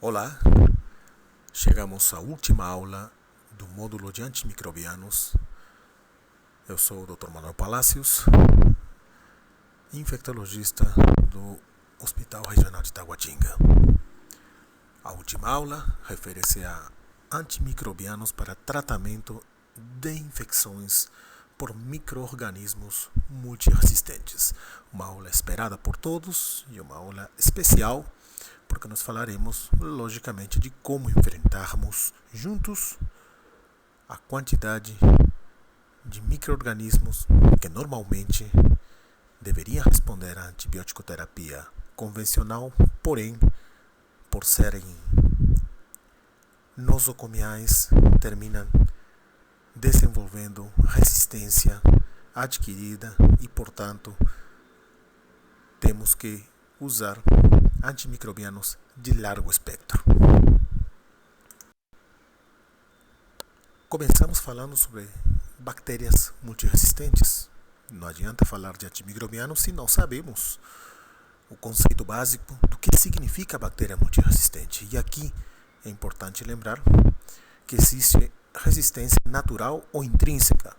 Olá, chegamos à última aula do módulo de antimicrobianos. Eu sou o Dr. Manuel Palacios, infectologista do Hospital Regional de Taguatinga. A última aula refere-se a antimicrobianos para tratamento de infecções por micro-organismos multiresistentes. Uma aula esperada por todos e uma aula especial, porque nós falaremos, logicamente, de como enfrentarmos juntos a quantidade de micro-organismos que normalmente deveriam responder à antibiótico-terapia convencional, porém, por serem nosocomiais, terminam desenvolvendo resistência adquirida e, portanto, temos que usar antimicrobianos de largo espectro. Começamos falando sobre bactérias multiresistentes. Não adianta falar de antimicrobianos se não sabemos o conceito básico do que significa bactéria multiresistente. E aqui é importante lembrar que existe resistência natural ou intrínseca.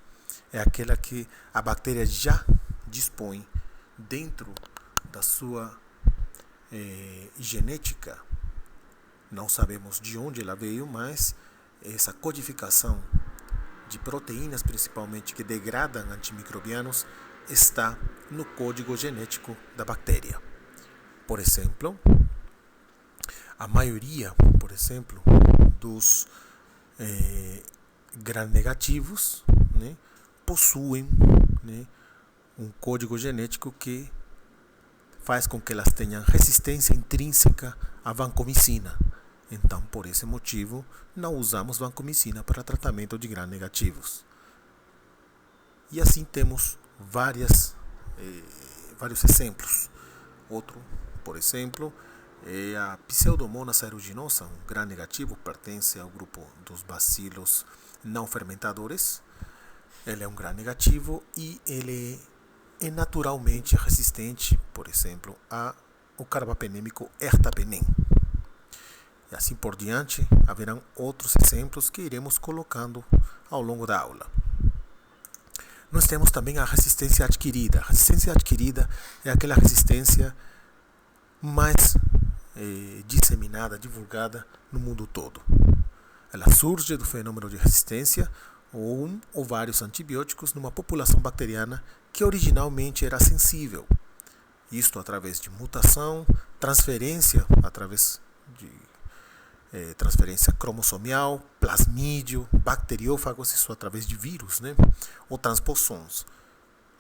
É aquela que a bactéria já dispõe dentro da sua genética. Não sabemos de onde ela veio, mas essa codificação de proteínas, principalmente, que degradam antimicrobianos, está no código genético da bactéria. Por exemplo, a maioria, dos gram-negativos, possuem um código genético que faz com que elas tenham resistência intrínseca à vancomicina. Então, por esse motivo, não usamos vancomicina para tratamento de gram-negativos. E assim temos vários exemplos. Outro, por exemplo, é a Pseudomonas aeruginosa, um gram-negativo, pertence ao grupo dos bacilos não fermentadores. Ele é um gram-negativo e ele é naturalmente resistente, por exemplo, ao carbapenêmico ertapenem. E assim por diante, haverão outros exemplos que iremos colocando ao longo da aula. Nós temos também a resistência adquirida. A resistência adquirida é aquela resistência mais disseminada, divulgada no mundo todo. Ela surge do fenômeno de resistência ou um ou vários antibióticos numa população bacteriana que originalmente era sensível. Isto através de mutação, transferência através de transferência cromossomial, plasmídio, bacteriófagos, isso através de vírus, ou transposições.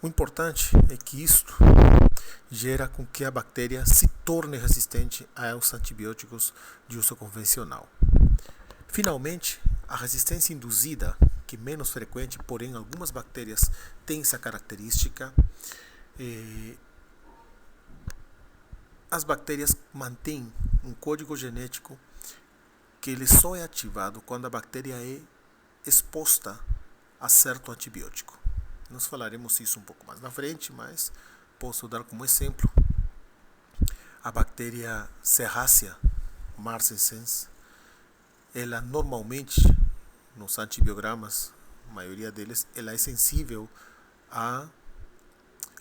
O importante é que isto gera com que a bactéria se torne resistente aos antibióticos de uso convencional. Finalmente, a resistência induzida, que é menos frequente, porém algumas bactérias têm essa característica. As bactérias mantêm um código genético que ele só é ativado quando a bactéria é exposta a certo antibiótico. Nós falaremos isso um pouco mais na frente, mas posso dar como exemplo a bactéria Serratia marcescens. Ela normalmente, nos antibiogramas, a maioria deles, ela é sensível a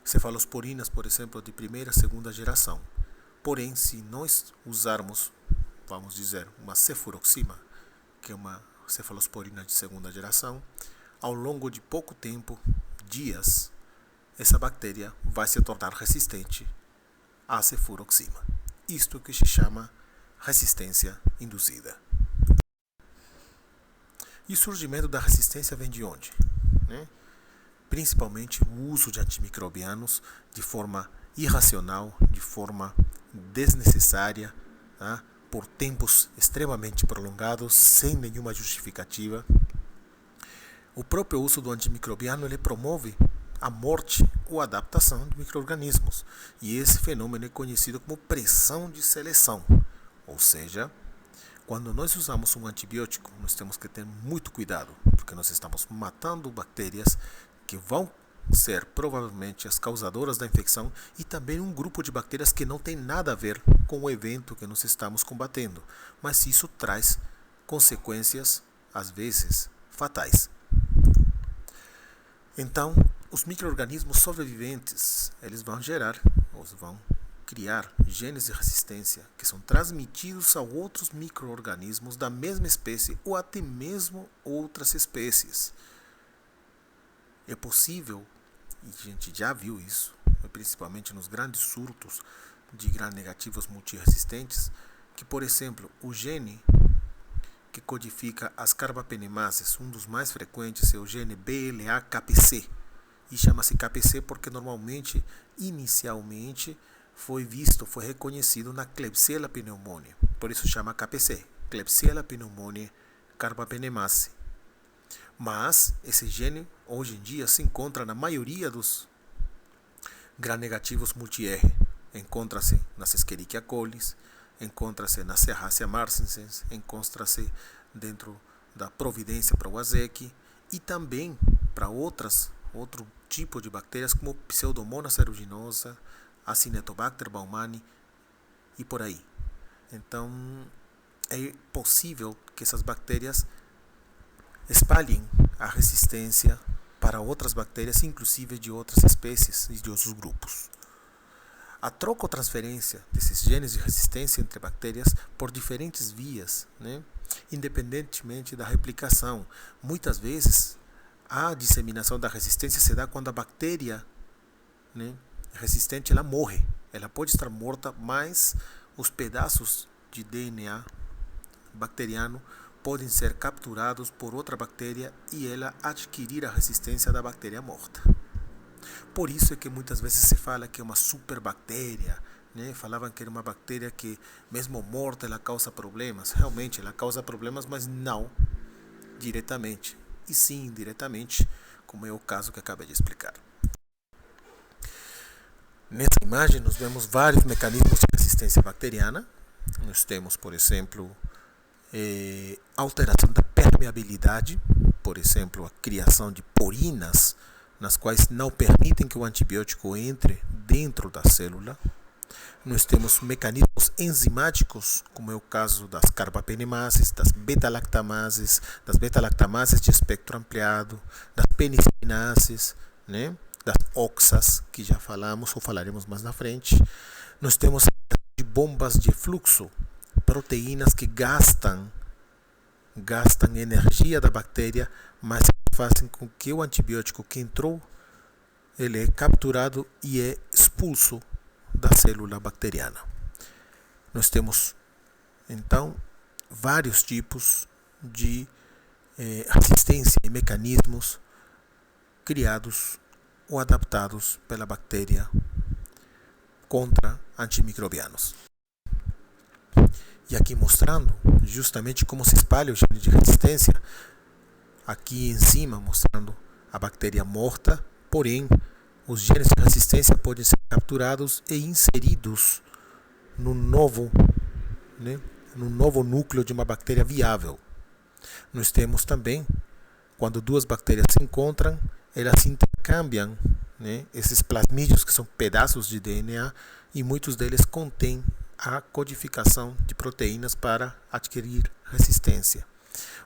cefalosporinas, por exemplo, de primeira e segunda geração. Porém, se nós usarmos, vamos dizer, uma cefuroxima, que é uma cefalosporina de segunda geração, ao longo de pouco tempo, dias, essa bactéria vai se tornar resistente à cefuroxima. Isto que se chama resistência induzida. E o surgimento da resistência vem de onde? Principalmente o uso de antimicrobianos de forma irracional, de forma desnecessária, por tempos extremamente prolongados, sem nenhuma justificativa. O próprio uso do antimicrobiano ele promove a morte ou adaptação de micro-organismos. E esse fenômeno é conhecido como pressão de seleção. Ou seja, quando nós usamos um antibiótico, nós temos que ter muito cuidado, porque nós estamos matando bactérias que vão ser provavelmente as causadoras da infecção e também um grupo de bactérias que não tem nada a ver com o evento que nós estamos combatendo, mas isso traz consequências, às vezes, fatais. Então, os micro-organismos sobreviventes, eles vão criar genes de resistência que são transmitidos a outros micro-organismos da mesma espécie ou até mesmo outras espécies. É possível, e a gente já viu isso, principalmente nos grandes surtos de gram-negativos multiresistentes, que, por exemplo, o gene que codifica as carbapenimases, um dos mais frequentes é o gene BLA-KPC, e chama-se KPC porque normalmente, inicialmente, foi reconhecido na Klebsiella pneumoniae, por isso chama KPC, Klebsiella pneumoniae carbapenemase. Mas esse gene hoje em dia se encontra na maioria dos gram-negativos multi-R. Encontra-se nas Escherichia coli, encontra-se na Serratia marcescens, encontra-se dentro da Providência para o AZEC e também para outro tipo de bactérias como Pseudomonas aeruginosa, Acinetobacter baumannii e por aí. Então é possível que essas bactérias espalhem a resistência para outras bactérias, inclusive de outras espécies e de outros grupos. A troca ou transferência desses genes de resistência entre bactérias por diferentes vias, independentemente da replicação. Muitas vezes, a disseminação da resistência se dá quando a bactéria resistente ela morre. Ela pode estar morta, mas os pedaços de DNA bacteriano podem ser capturados por outra bactéria e ela adquirir a resistência da bactéria morta. Por isso é que muitas vezes se fala que é uma superbactéria, Falavam que era uma bactéria que, mesmo morta, ela causa problemas. Realmente, ela causa problemas, mas não diretamente, e sim indiretamente, como é o caso que acabei de explicar. Nessa imagem, nós vemos vários mecanismos de resistência bacteriana. Nós temos, por exemplo, alteração da permeabilidade, por exemplo, a criação de porinas, nas quais não permitem que o antibiótico entre dentro da célula. Nós temos mecanismos enzimáticos, como é o caso das carbapenimases, das beta-lactamases de espectro ampliado, das penicilinases, das oxas, que já falamos ou falaremos mais na frente. Nós temos de bombas de fluxo, proteínas que gastam energia da bactéria, mas fazem com que o antibiótico que entrou, ele é capturado e é expulso da célula bacteriana. Nós temos, então, vários tipos de resistência e mecanismos criados ou adaptados pela bactéria contra antimicrobianos. E aqui mostrando justamente como se espalha o gene de resistência, aqui em cima mostrando a bactéria morta, porém os genes de resistência podem ser capturados e inseridos no novo núcleo de uma bactéria viável. Nós temos também, quando duas bactérias se encontram, elas intercambiam esses plasmídios, que são pedaços de DNA, e muitos deles contêm a codificação de proteínas para adquirir resistência.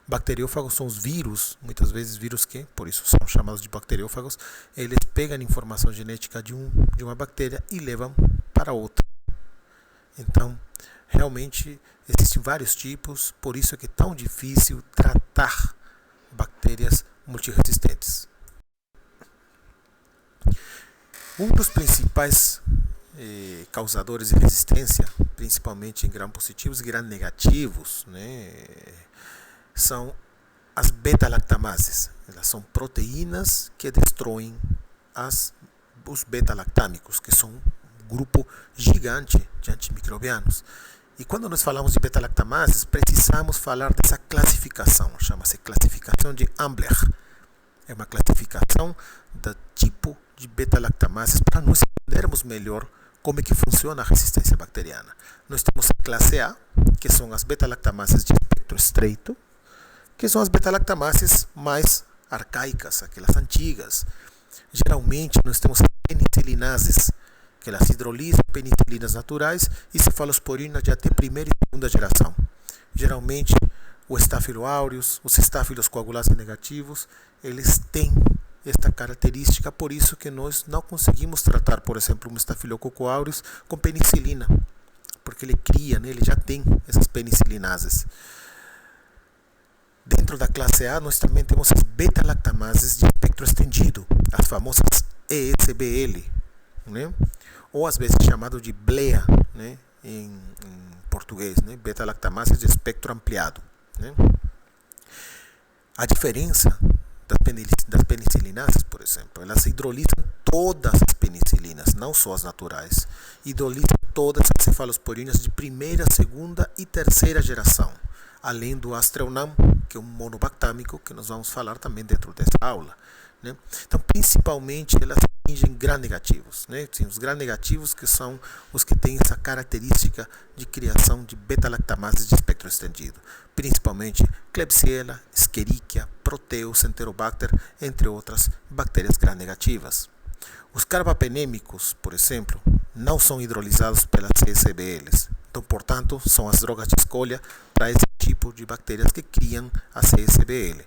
Bacteriófagos são os vírus, muitas vezes vírus que, por isso são chamados de bacteriófagos, eles pegam a informação genética de uma bactéria e levam para outra. Então, realmente, existem vários tipos, por isso é que é tão difícil tratar bactérias multiresistentes. Um dos principais causadores de resistência, principalmente em gram-positivos e gram-negativos, são as beta-lactamases. Elas são proteínas que destroem os beta-lactâmicos, que são um grupo gigante de antimicrobianos. E quando nós falamos de beta-lactamases, precisamos falar dessa classificação, chama-se classificação de Ambler. É uma classificação do tipo de beta-lactamases para nós entendermos melhor como é que funciona a resistência bacteriana. Nós temos a classe A, que são as beta-lactamases de espectro estreito, que são as beta-lactamases mais arcaicas, aquelas antigas, Geralmente nós temos as penicilinases, que elas hidrolisam penicilinas naturais e cefalosporinas de até primeira e segunda geração. Geralmente o Staphylo aureus, os estáfilos coagulases negativos, eles têm esta característica, por isso que nós não conseguimos tratar, por exemplo, um Staphylococcus aureus com penicilina, porque ele cria, né, ele já tem essas penicilinases. Dentro da classe A, nós também temos as beta-lactamases de espectro estendido, as famosas ESBL, né? Ou às vezes chamado de BLEA, né? em português, né? Beta-lactamases de espectro ampliado. Né? A diferença das penicilinases, por exemplo, elas hidrolisam todas as penicilinas, não só as naturais. Hidrolisam todas as cefalosporinas de primeira, segunda e terceira geração, além do Astreonam, que é um monobactâmico, que nós vamos falar também dentro dessa aula. Né? Então, principalmente, elas atingem gram-negativos. Né? Sim, os gram-negativos que são os que têm essa característica de criação de beta-lactamases de espectro estendido. Principalmente Klebsiella, Escherichia, Proteus, Enterobacter, entre outras bactérias gram-negativas. Os carbapenêmicos, por exemplo, não são hidrolizados pelas CSBLs. Então, portanto, são as drogas de escolha para esse tipo de bactérias que criam a CSBL.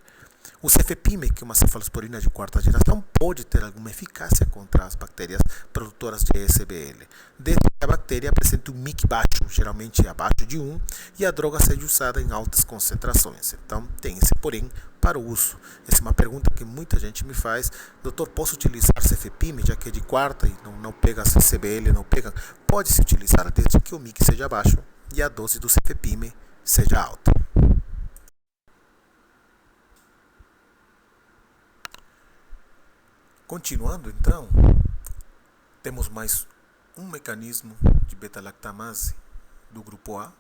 O cefepime, que é uma cefalosporina de quarta geração, pode ter alguma eficácia contra as bactérias produtoras de ESBL, desde que a bactéria apresente um MIC baixo, geralmente abaixo de 1, e a droga seja usada em altas concentrações. Então, tem esse porém para o uso. Essa é uma pergunta que muita gente me faz. Doutor, posso utilizar cefepime, já que é de quarta e não pega a CSBL, não pega? Pode-se utilizar, desde que o MIC seja baixo e a dose do cefepime seja alta. Continuando, então, temos mais um mecanismo de beta-lactamase do grupo A,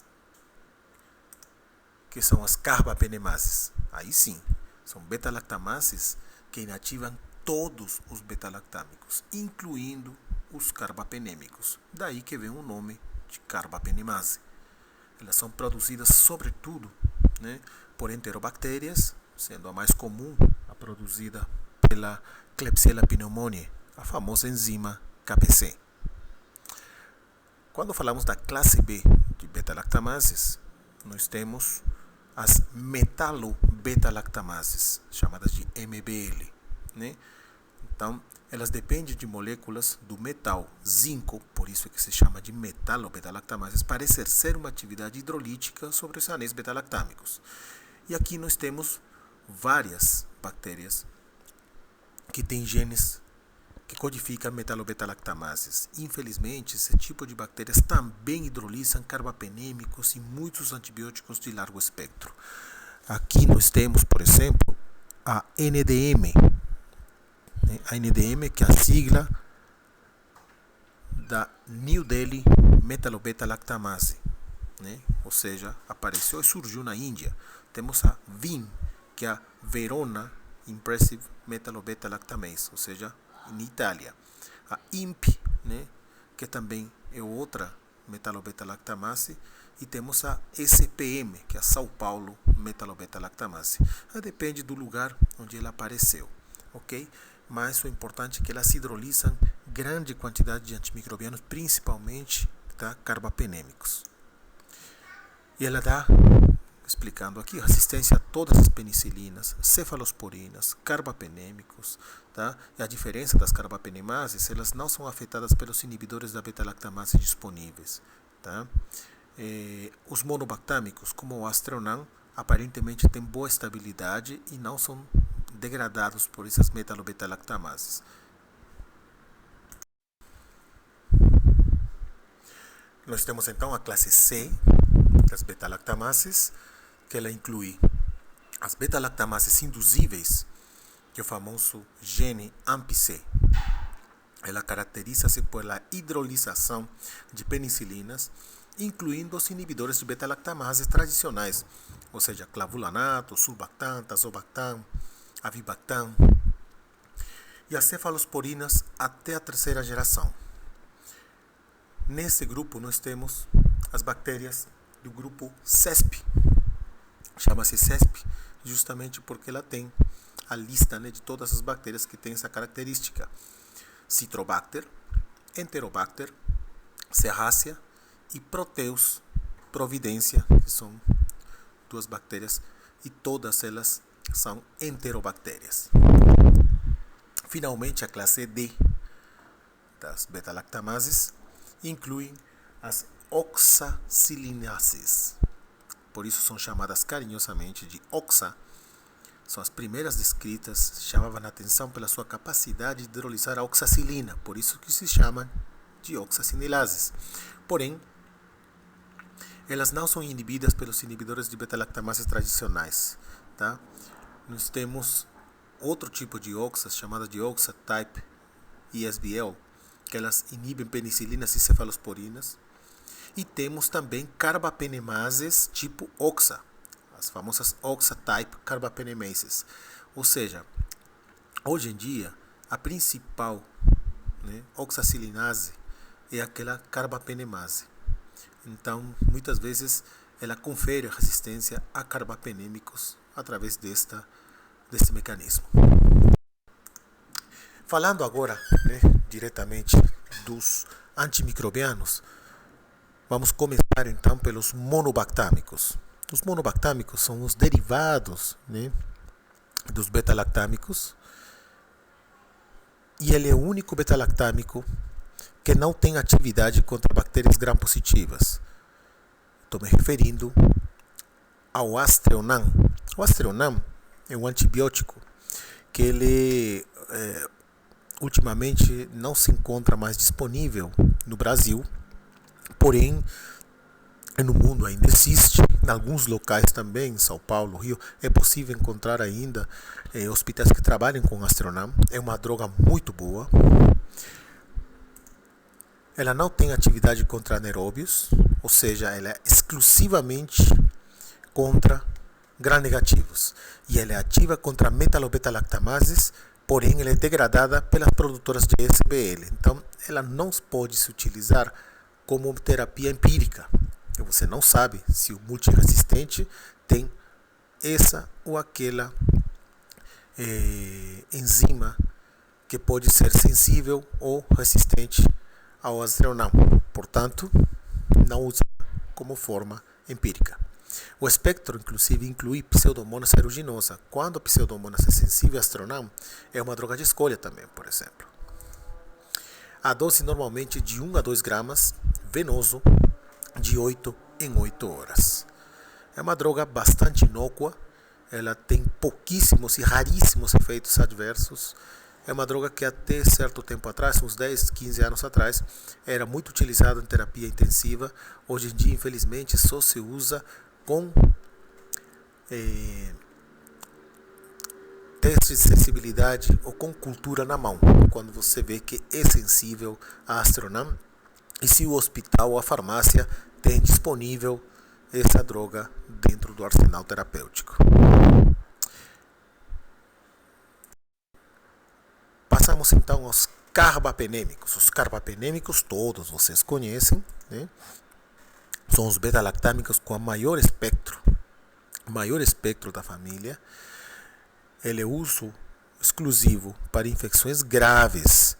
que são as carbapenemases. Aí sim, são beta-lactamases que inativam todos os beta-lactâmicos, incluindo os carbapenêmicos. Daí que vem o nome de carbapenemase. Elas são produzidas, sobretudo, né, por enterobactérias, sendo a mais comum a produzida pela Klebsiella pneumoniae, a famosa enzima KPC. Quando falamos da classe B de beta-lactamases, nós temos as metalo-beta-lactamases, chamadas de MBL. Né? Então, elas dependem de moléculas do metal zinco, por isso é que se chama de metalo-beta-lactamases, para exercer uma atividade hidrolítica sobre os anéis beta-lactâmicos. E aqui nós temos várias bactérias que têm genes que codificam metalo-beta-lactamases. Infelizmente, esse tipo de bactérias também hidrolisam carbapenêmicos e muitos antibióticos de largo espectro. Aqui nós temos, por exemplo, a NDM. A NDM, que é a sigla da New Delhi metalobeta-lactamase, né? Ou seja, apareceu e surgiu na Índia. Temos a VIM, que é a Verona Impressive Metalobeta-lactamase, ou seja, em Itália. A IMP, né, que também é outra metalobeta-lactamase, e temos a SPM, que é a São Paulo metalobeta-lactamase. Depende do lugar onde ela apareceu, ok? Mas o importante é que elas hidrolisam grande quantidade de antimicrobianos, principalmente carbapenêmicos. E ela dá, explicando aqui, resistência a todas as penicilinas, cefalosporinas, carbapenêmicos, tá? E a diferença das carbapenemases, elas não são afetadas pelos inibidores da beta-lactamase disponíveis, tá? Os monobactâmicos, como o Astreonam, aparentemente têm boa estabilidade e não são degradados por essas metalobeta-lactamases. Nós temos então a classe C das beta-lactamases, que ela inclui as beta-lactamases induzíveis, que é o famoso gene AMP-C. Ela caracteriza-se pela hidrolização de penicilinas, incluindo os inibidores de beta-lactamases tradicionais, ou seja, clavulanato, sulbactam, tazobactam, avibactam, e as cefalosporinas até a terceira geração. Nesse grupo nós temos as bactérias do grupo CESP. Chama-se CESP justamente porque ela tem a lista, né, de todas as bactérias que têm essa característica. Citrobacter, Enterobacter, Serrácea e Proteus providência, que são duas bactérias, e todas elas são enterobactérias. Finalmente, a classe D das beta-lactamases inclui as oxacilinases. Por isso são chamadas carinhosamente de oxa. São as primeiras descritas, chamavam a atenção pela sua capacidade de hidrolisar a oxacilina, por isso que se chamam de oxacinilases. Porém, elas não são inibidas pelos inibidores de beta-lactamases tradicionais. Tá? Nós temos outro tipo de oxas, chamada de oxa type ISBL, que elas inibem penicilinas e cefalosporinas. E temos também carbapenemases tipo oxa, as famosas oxa type carbapenemases. Ou seja, hoje em dia, a principal, né, oxacilinase é aquela carbapenemase. Então, muitas vezes, ela confere resistência a carbapenêmicos através deste mecanismo. Falando agora, né, diretamente dos antimicrobianos, vamos começar então pelos monobactâmicos. Os monobactâmicos são os derivados, né, dos beta-lactâmicos, e ele é o único beta-lactâmico que não tem atividade contra bactérias gram-positivas. Estou me referindo ao Aztreonam. O Aztreonam é um antibiótico que ele ultimamente não se encontra mais disponível no Brasil, porém no mundo ainda existe, em alguns locais também, em São Paulo, Rio, é possível encontrar ainda hospitais que trabalham com Aztreonam. É uma droga muito boa. Ela não tem atividade contra anaeróbios, ou seja, ela é exclusivamente contra gram-negativos. E ela é ativa contra metalobeta-lactamases, porém ela é degradada pelas produtoras de SBL. Então, ela não pode se utilizar como terapia empírica. Você não sabe se o multiresistente tem essa ou aquela enzima que pode ser sensível ou resistente ao Aztreonam. Portanto, não usa como forma empírica. O espectro, inclusive, inclui Pseudomonas aeruginosa. Quando a Pseudomonas é sensível a Aztreonam, é uma droga de escolha também, por exemplo. A dose normalmente é de 1 a 2 gramas, venoso, de 8 em 8 horas. É uma droga bastante inócua, ela tem pouquíssimos e raríssimos efeitos adversos. É uma droga que até certo tempo atrás, uns 10, 15 anos atrás, era muito utilizada em terapia intensiva. Hoje em dia, infelizmente, só se usa com testes de sensibilidade ou com cultura na mão, quando você vê que é sensível a Aztreonam e se o hospital ou a farmácia tem disponível essa droga dentro do arsenal terapêutico. Passamos então aos carbapenêmicos. Os carbapenêmicos todos vocês conhecem, né? São os beta-lactâmicos com maior espectro da família. Ele é uso exclusivo para infecções graves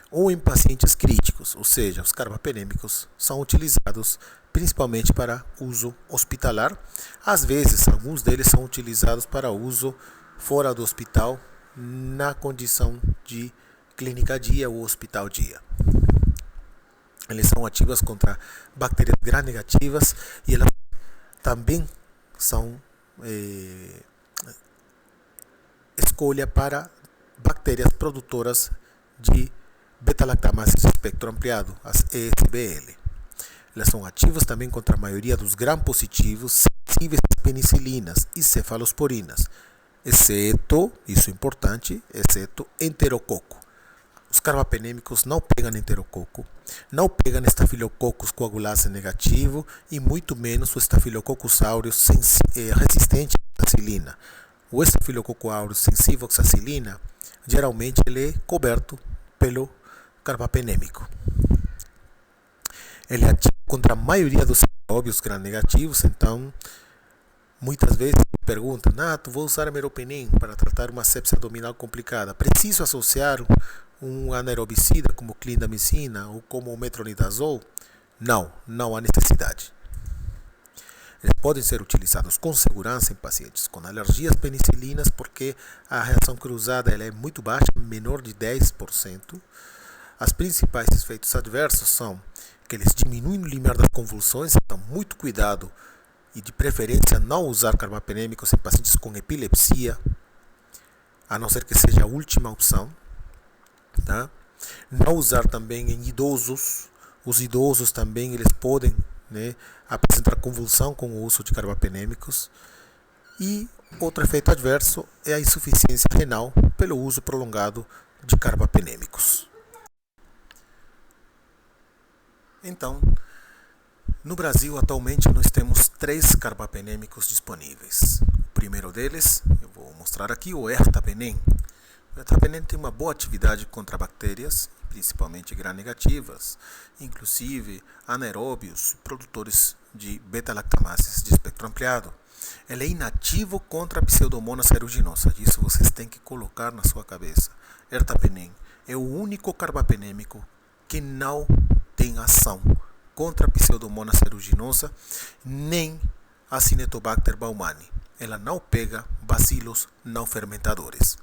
ou em pacientes críticos, ou seja, os carbapenêmicos são utilizados principalmente para uso hospitalar. Às vezes, alguns deles são utilizados para uso fora do hospital, na condição de clínica dia ou hospital dia. Eles são ativas contra bactérias gram-negativas e elas também são escolha para bactérias produtoras de beta-lactamases de espectro ampliado, as ESBL. Elas são ativas também contra a maioria dos gram-positivos sensíveis às penicilinas e cefalosporinas, exceto, isso é importante, exceto enterococo. Os carbapenêmicos não pegam enterococo, não pegam Staphylococcus coagulase negativo e muito menos o Staphylococcus aureus resistente à oxacilina. O Staphylococcus aureus sensível à oxacilina, geralmente ele é coberto pelo carbapenêmico. Ele é ativo contra a maioria dos anaeróbios gram-negativos, então Muitas vezes perguntam, Nato, vou usar a meropenem para tratar uma sepsia abdominal complicada. Preciso associar um anaerobicida como clindamicina ou como o metronidazol? Não, não há necessidade. Eles podem ser utilizados com segurança em pacientes com alergias penicilinas, porque a reação cruzada ela é muito baixa, menor de 10%. As principais efeitos adversos são que eles diminuem o limiar das convulsões, então muito cuidado e de preferência não usar carbapenêmicos em pacientes com epilepsia, a não ser que seja a última opção. Tá? Não usar também em idosos. Os idosos também eles podem, né, apresentar convulsão com o uso de carbapenêmicos. E outro efeito adverso é a insuficiência renal pelo uso prolongado de carbapenêmicos. Então, no Brasil atualmente nós temos 3 carbapenêmicos disponíveis. O primeiro deles, eu vou mostrar aqui, o ertapenem. O ertapenem tem uma boa atividade contra bactérias, principalmente gram-negativas, inclusive anaeróbios, produtores de beta-lactamases de espectro ampliado. Ele é inativo contra a Pseudomonas aeruginosa, isso vocês têm que colocar na sua cabeça. Ertapenem é o único carbapenêmico que não tem ação contra a Pseudomonas aeruginosa nem a Cinetobacter baumannii. Ela não pega bacilos não fermentadores.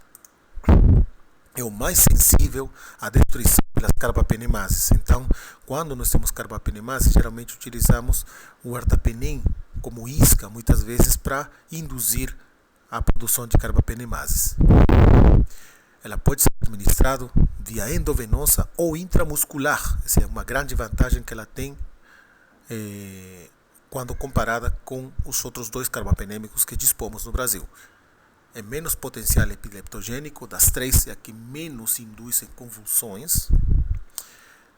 É o mais sensível à destruição pelas carbapenemases. Então, quando nós temos carbapenemases, geralmente utilizamos o ertapenem como isca, muitas vezes, para induzir a produção de carbapenemases. Ela pode ser administrada via endovenosa ou intramuscular. Essa é uma grande vantagem que ela tem quando comparada com os outros 2 carbapenêmicos que dispomos no Brasil. É menos potencial epileptogênico, das 3 é a que menos induz convulsões.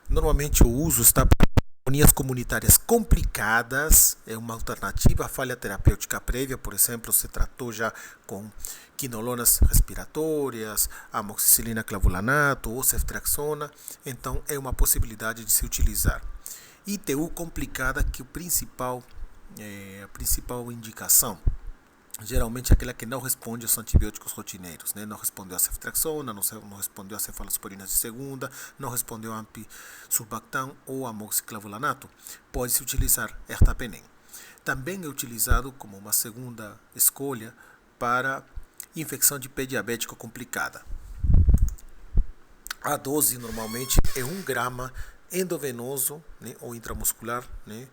Normalmente o uso está para pneumonias comunitárias complicadas, é uma alternativa à falha terapêutica prévia, por exemplo, se tratou já com quinolonas respiratórias, amoxicilina clavulanato ou ceftriaxona, então é uma possibilidade de se utilizar. ITU complicada, que a principal indicação, geralmente é aquela que não responde aos antibióticos rotineiros, né? Não respondeu a ceftriaxona, não respondeu a cefalosporinas de segunda, não respondeu a ampicsulbactam ou amoxiclavulanato. Pode-se utilizar ertapenem. Também é utilizado como uma segunda escolha para infecção de pé diabético complicada. A dose normalmente é 1 grama endovenoso, né, ou intramuscular, né,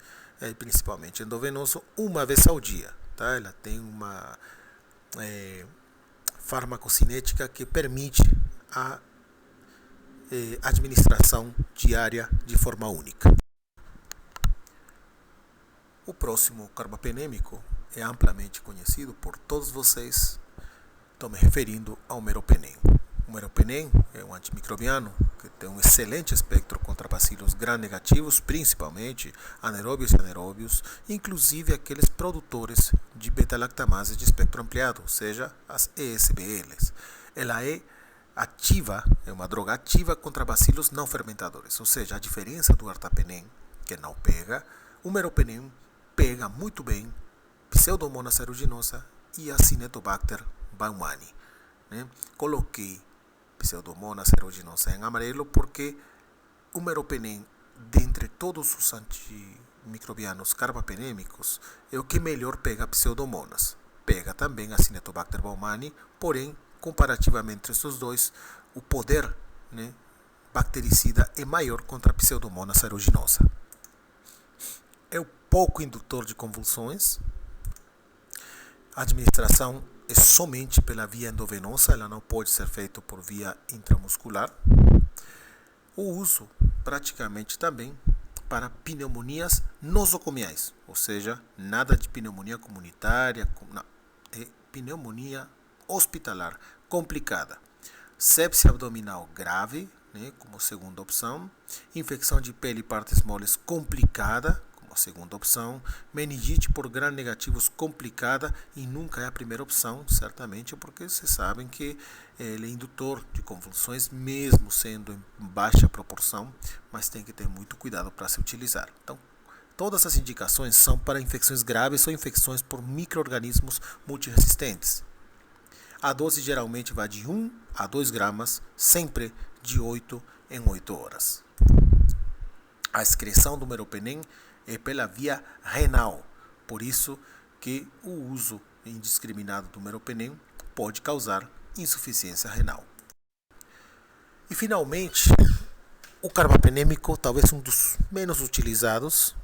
principalmente endovenoso, uma vez ao dia. Tá? Ela tem uma farmacocinética que permite a administração diária de forma única. O próximo carbapenêmico é amplamente conhecido por todos vocês. Estou me referindo ao meropenem. O meropenem é um antimicrobiano que tem um excelente espectro contra bacilos gram-negativos, principalmente anaeróbios e anaeróbios, inclusive aqueles produtores de beta-lactamases de espectro ampliado, ou seja, as ESBLs. Ela é ativa, é uma droga ativa contra bacilos não fermentadores, ou seja, a diferença do ertapenem, que não pega, o meropenem pega muito bem Pseudomonas aeruginosa e a Cinetobacter baumannii. Né? Coloquei Pseudomonas aeruginosa em amarelo porque o meropenem, dentre todos os antimicrobianos carbapenêmicos, é o que melhor pega Pseudomonas. Pega também a Cinetobacter baumannii, porém, comparativamente entre esses dois, o poder, né, bactericida é maior contra a Pseudomonas aeruginosa. É um pouco indutor de convulsões. A administração é somente pela via endovenosa, ela não pode ser feita por via intramuscular. O uso praticamente também para pneumonias nosocomiais, ou seja, nada de pneumonia comunitária, não, é pneumonia hospitalar complicada. Sepsia abdominal grave, né, como segunda opção. Infecção de pele e partes moles complicada, como a segunda opção. Meningite por gram-negativos complicada e nunca é a primeira opção, certamente, porque vocês sabem que ele é indutor de convulsões, mesmo sendo em baixa proporção, mas tem que ter muito cuidado para se utilizar. Então, Todas as indicações são para infecções graves ou infecções por micro-organismos multiresistentes. A dose geralmente vai de 1 a 2 gramas, sempre de 8 em 8 horas. A excreção do meropenem é pela via renal, por isso que o uso indiscriminado do meropenem pode causar insuficiência renal. E finalmente, o carbapenêmico, talvez um dos menos utilizados,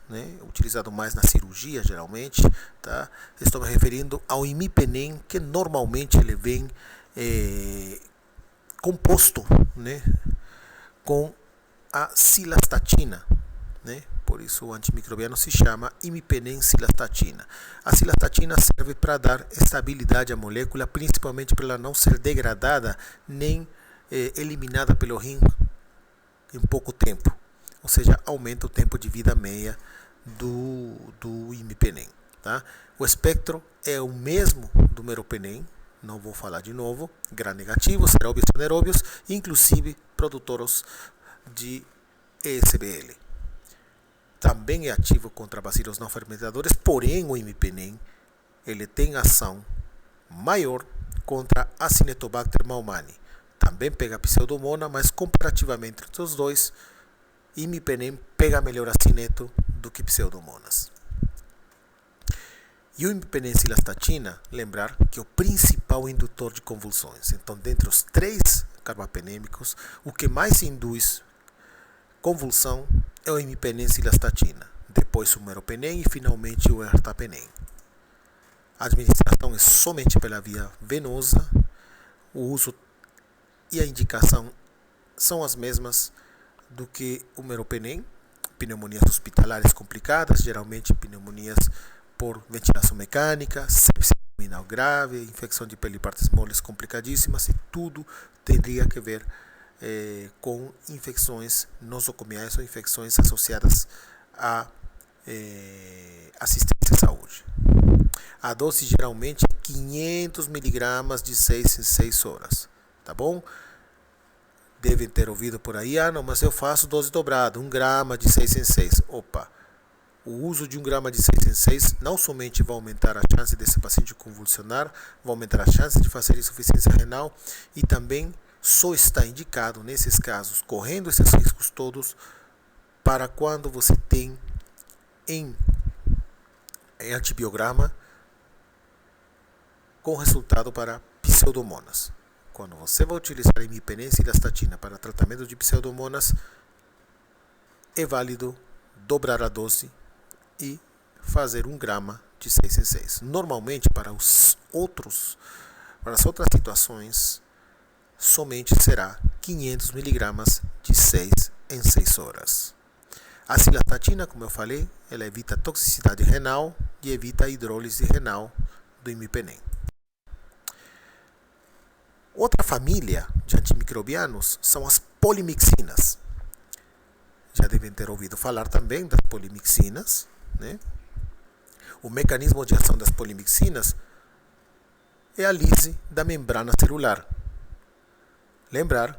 utilizado mais na cirurgia geralmente, tá? Estou me referindo ao imipenem, que normalmente ele vem composto, com a cilastatina, por isso o antimicrobiano se chama imipenem cilastatina. A cilastatina serve para dar estabilidade à molécula, principalmente para ela não ser degradada nem eliminada pelo rim em pouco tempo, ou seja, aumenta o tempo de vida média do imipenem. Tá? O espectro é o mesmo do meropenem, não vou falar de novo, gram-negativos, aeróbios e anaeróbios, inclusive produtores de ESBL. Também é ativo contra bacilos não fermentadores, porém o imipenem ele tem ação maior contra a Acinetobacter baumannii. Também pega pseudomonas, mas comparativamente entre os dois, imipenem pega melhor acineto do que pseudomonas. E o imipenem cilastatina, lembrar que é o principal indutor de convulsões. Então, dentre os 3 carbapenêmicos, o que mais induz convulsão é o imipenem cilastatina, depois o meropenem e finalmente o ertapenem. A administração é somente pela via venosa, o uso e a indicação são as mesmas do que o meropenem, pneumonias hospitalares complicadas, geralmente pneumonias por ventilação mecânica, sepsia abdominal grave, infecção de pele e partes moles complicadíssimas, e tudo teria que ver com infecções nosocomiais ou infecções associadas à assistência à saúde. A dose geralmente é 500 mg de 6 em 6 horas. Tá bom? Devem ter ouvido por aí, não, mas eu faço dose dobrada, 1 grama de 6 em 6. Opa! O uso de 1 grama de 6 em 6 não somente vai aumentar a chance desse paciente convulsionar, vai aumentar a chance de fazer insuficiência renal e também só está indicado nesses casos, correndo esses riscos todos, para quando você tem em antibiograma com resultado para pseudomonas. Quando você vai utilizar a imipenem cilastatina para tratamento de pseudomonas, é válido dobrar a dose e fazer 1 grama de 6 em 6. Normalmente, para as outras situações, somente será 500 mg de 6 em 6 horas. A cilastatina, como eu falei, ela evita toxicidade renal e evita a hidrólise renal do imipenem. Outra família de antimicrobianos são as polimixinas. Já devem ter ouvido falar também das polimixinas. O mecanismo de ação das polimixinas é a lise da membrana celular. Lembrar,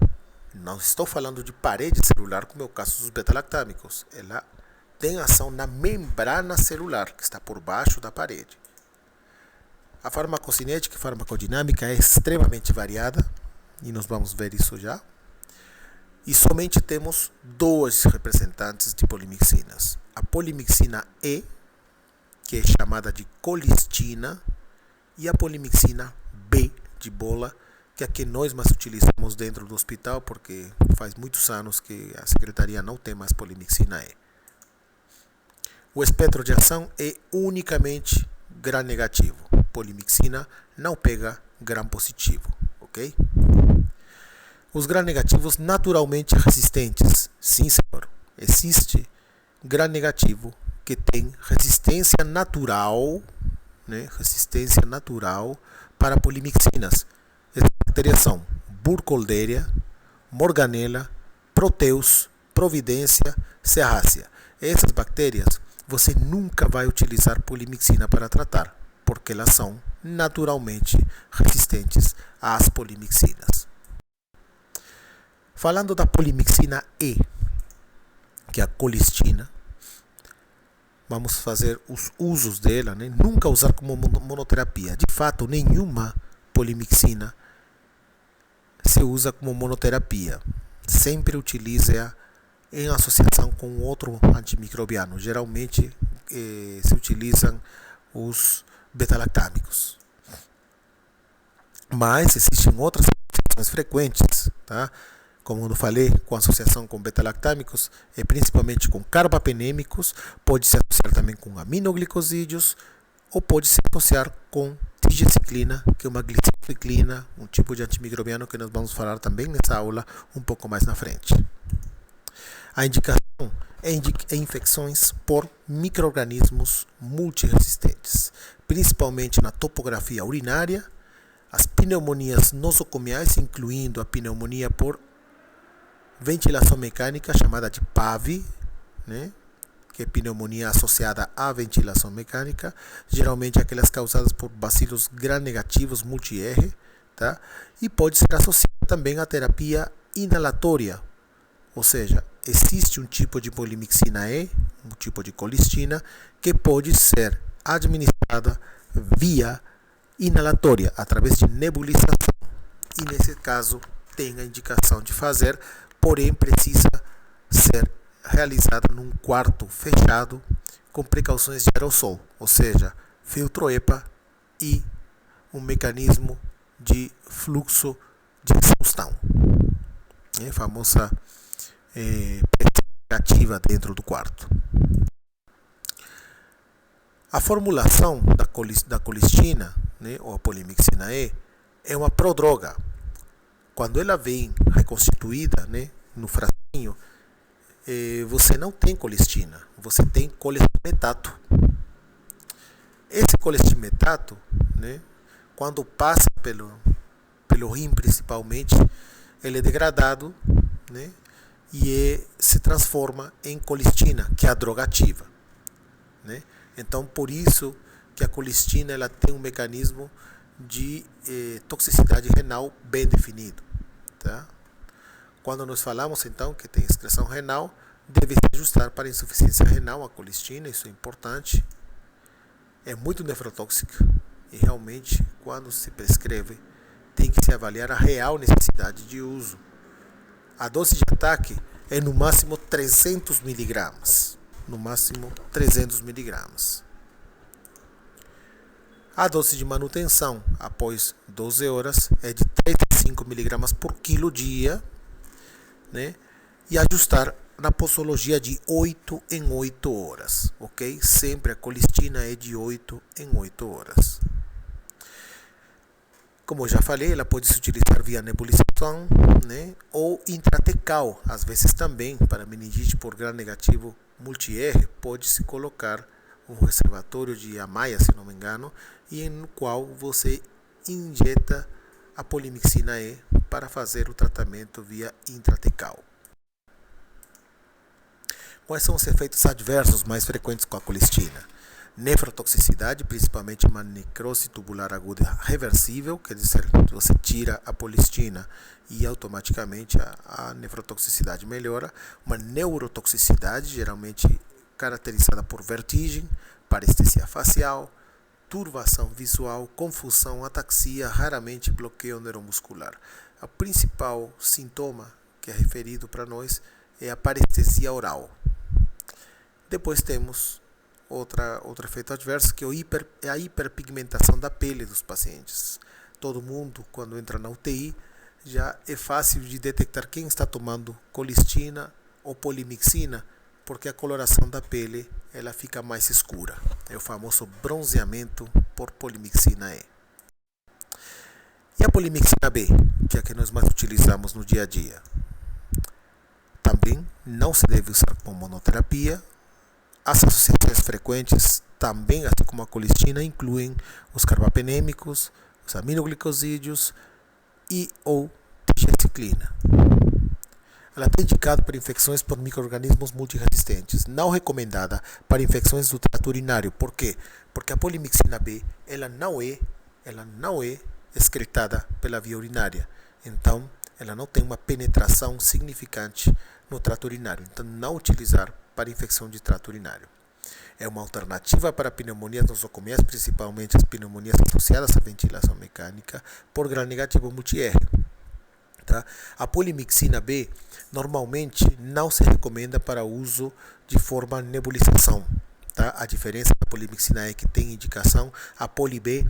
não estou falando de parede celular, como é o caso dos beta-lactâmicos. Ela tem ação na membrana celular, que está por baixo da parede. A farmacocinética e farmacodinâmica é extremamente variada, e nós vamos ver isso já. E somente temos 2 representantes de polimixinas. A polimixina E, que é chamada de colistina, e a polimixina B, de bola, que é a que nós mais utilizamos dentro do hospital, porque faz muitos anos que a secretaria não tem mais polimixina E. O espectro de ação é unicamente gram-negativo. Polimixina não pega gram-positivo, ok? Os gram-negativos naturalmente resistentes. Sim, senhor. Existe gram-negativo que tem resistência natural, resistência natural para polimixinas. Essas bactérias são Burkholderia, Morganella, Proteus, Providência, Serrácea. Essas bactérias você nunca vai utilizar polimixina para tratar, porque elas são naturalmente resistentes às polimixinas. Falando da polimixina E, que é a colistina, vamos fazer os usos dela, né? Nunca usar como monoterapia. De fato, nenhuma polimixina se usa como monoterapia. Sempre utilize-a em associação com outro antimicrobiano. Geralmente se utilizam os beta-lactâmicos. Mas existem outras associações frequentes, tá? Como eu falei, com associação com beta-lactâmicos, principalmente com carbapenêmicos, pode se associar também com aminoglicosídeos, ou pode se associar com tigeciclina, que é uma gliciclina, um tipo de antimicrobiano que nós vamos falar também nessa aula um pouco mais na frente. A indicação é infecções por micro-organismos multiresistentes, principalmente na topografia urinária, as pneumonias nosocomiais, incluindo a pneumonia por ventilação mecânica, chamada de PAV, né? Que é pneumonia associada à ventilação mecânica, geralmente aquelas causadas por bacilos gram-negativos multi-R, tá? E pode ser associada também à terapia inalatória, ou seja, existe um tipo de polimixina E, um tipo de colistina, que pode ser administrada via inalatória, através de nebulização. E nesse caso tem a indicação de fazer, porém precisa ser realizada num quarto fechado com precauções de aerossol, ou seja, filtro EPA e um mecanismo de fluxo de exaustão, a famosa pressão dentro do quarto. A formulação da colistina, né, ou a polimixina E, é uma prodroga. Quando ela vem reconstituída, né, no frasquinho, você não tem colistina, você tem colistimetato. Esse colistimetato, né, quando passa pelo rim principalmente, ele é degradado, né, e se transforma em colistina, que é a droga ativa, né? Então, por isso que a colistina ela tem um mecanismo de toxicidade renal bem definido, tá? Quando nós falamos, então, que tem excreção renal, deve se ajustar para insuficiência renal a colistina, isso é importante. É muito nefrotóxica e realmente, quando se prescreve, tem que se avaliar a real necessidade de uso. A dose de ataque é no máximo 300 miligramas. No máximo 300 miligramas. A dose de manutenção após 12 horas é de 3 a 5 miligramas por quilo dia, né? E ajustar na posologia de 8 em 8 horas, ok? Sempre a colistina é de 8 em 8 horas. Como eu já falei, ela pode se utilizar via nebulização, né? Ou intratecal, às vezes também, para meningite por gram-negativo multi-R, pode-se colocar um reservatório de amaia, se não me engano, e no qual você injeta a polimixina E para fazer o tratamento via intratecal. Quais são os efeitos adversos mais frequentes com a colistina? Nefrotoxicidade, principalmente uma necrose tubular aguda reversível, quer dizer, você tira a polistina e automaticamente a nefrotoxicidade melhora. Uma neurotoxicidade, geralmente caracterizada por vertigem, parestesia facial, turbação visual, confusão, ataxia, raramente bloqueio neuromuscular. O principal sintoma que é referido para nós é a parestesia oral. Depois temos outro efeito adverso, que é a hiperpigmentação da pele dos pacientes. Todo mundo, quando entra na UTI, já é fácil de detectar quem está tomando colistina ou polimixina, porque a coloração da pele ela fica mais escura. É o famoso bronzeamento por polimixina E. E a polimixina B, que é a que nós mais utilizamos no dia a dia. Também não se deve usar como monoterapia. As associações frequentes, também assim como a colistina, incluem os carbapenêmicos, os aminoglicosídeos e ou tigeciclina. Ela é indicada para infecções por micro-organismos multiresistentes, não recomendada para infecções do trato urinário. Por quê? Porque a polimixina B ela não é excretada pela via urinária. Então, ela não tem uma penetração significante no trato urinário. Então, não utilizar para infecção de trato urinário. É uma alternativa para pneumonias nosocomiais, principalmente as pneumonias associadas à ventilação mecânica por gram-negativo multi-R. Tá? A polimixina B normalmente não se recomenda para uso de forma nebulização. Tá? A diferença da polimixina E, que tem indicação, a poli B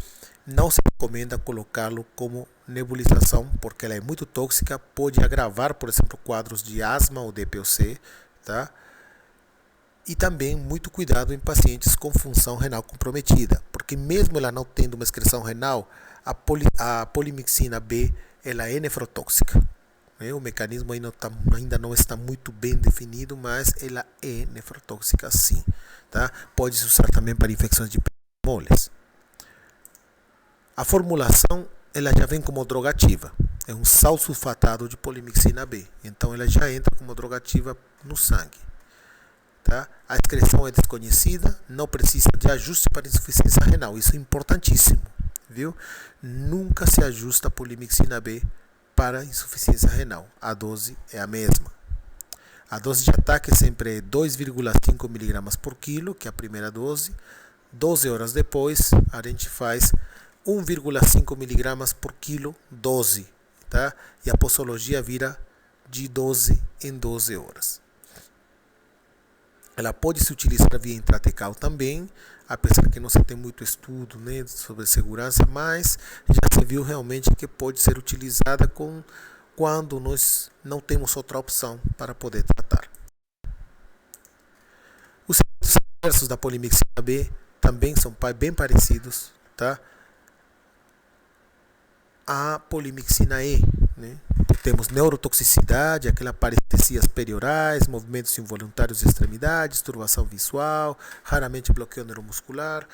não se recomenda colocá-lo como nebulização porque ela é muito tóxica, pode agravar, por exemplo, quadros de asma ou DPOC, tá? E também muito cuidado em pacientes com função renal comprometida, porque mesmo ela não tendo uma excreção renal, a polimixina B ela é nefrotóxica. O mecanismo ainda não está muito bem definido, mas ela é nefrotóxica sim. Tá? Pode se usar também para infecções de moles. A formulação ela já vem como droga ativa. É um sal sulfatado de polimixina B. Então ela já entra como droga ativa no sangue. Tá? A excreção é desconhecida, não precisa de ajuste para insuficiência renal. Isso é importantíssimo. Viu? Nunca se ajusta a polimixina B para insuficiência renal. A dose é a mesma. A dose de ataque sempre é 2,5 mg por quilo, que é a primeira dose. 12 horas depois, a gente faz 1,5 mg por quilo dose. Tá? E a posologia vira de 12 em 12 horas. Ela pode se utilizar via intratecal também, apesar que não se tem muito estudo, né, sobre segurança, mas já se viu realmente que pode ser utilizada quando nós não temos outra opção para poder tratar. Os efeitos adversos da polimixina B também são bem parecidos, tá? A polimixina E, né? Temos neurotoxicidade, aquela parestesias periorais, movimentos involuntários de extremidades, turbação visual, raramente bloqueio neuromuscular,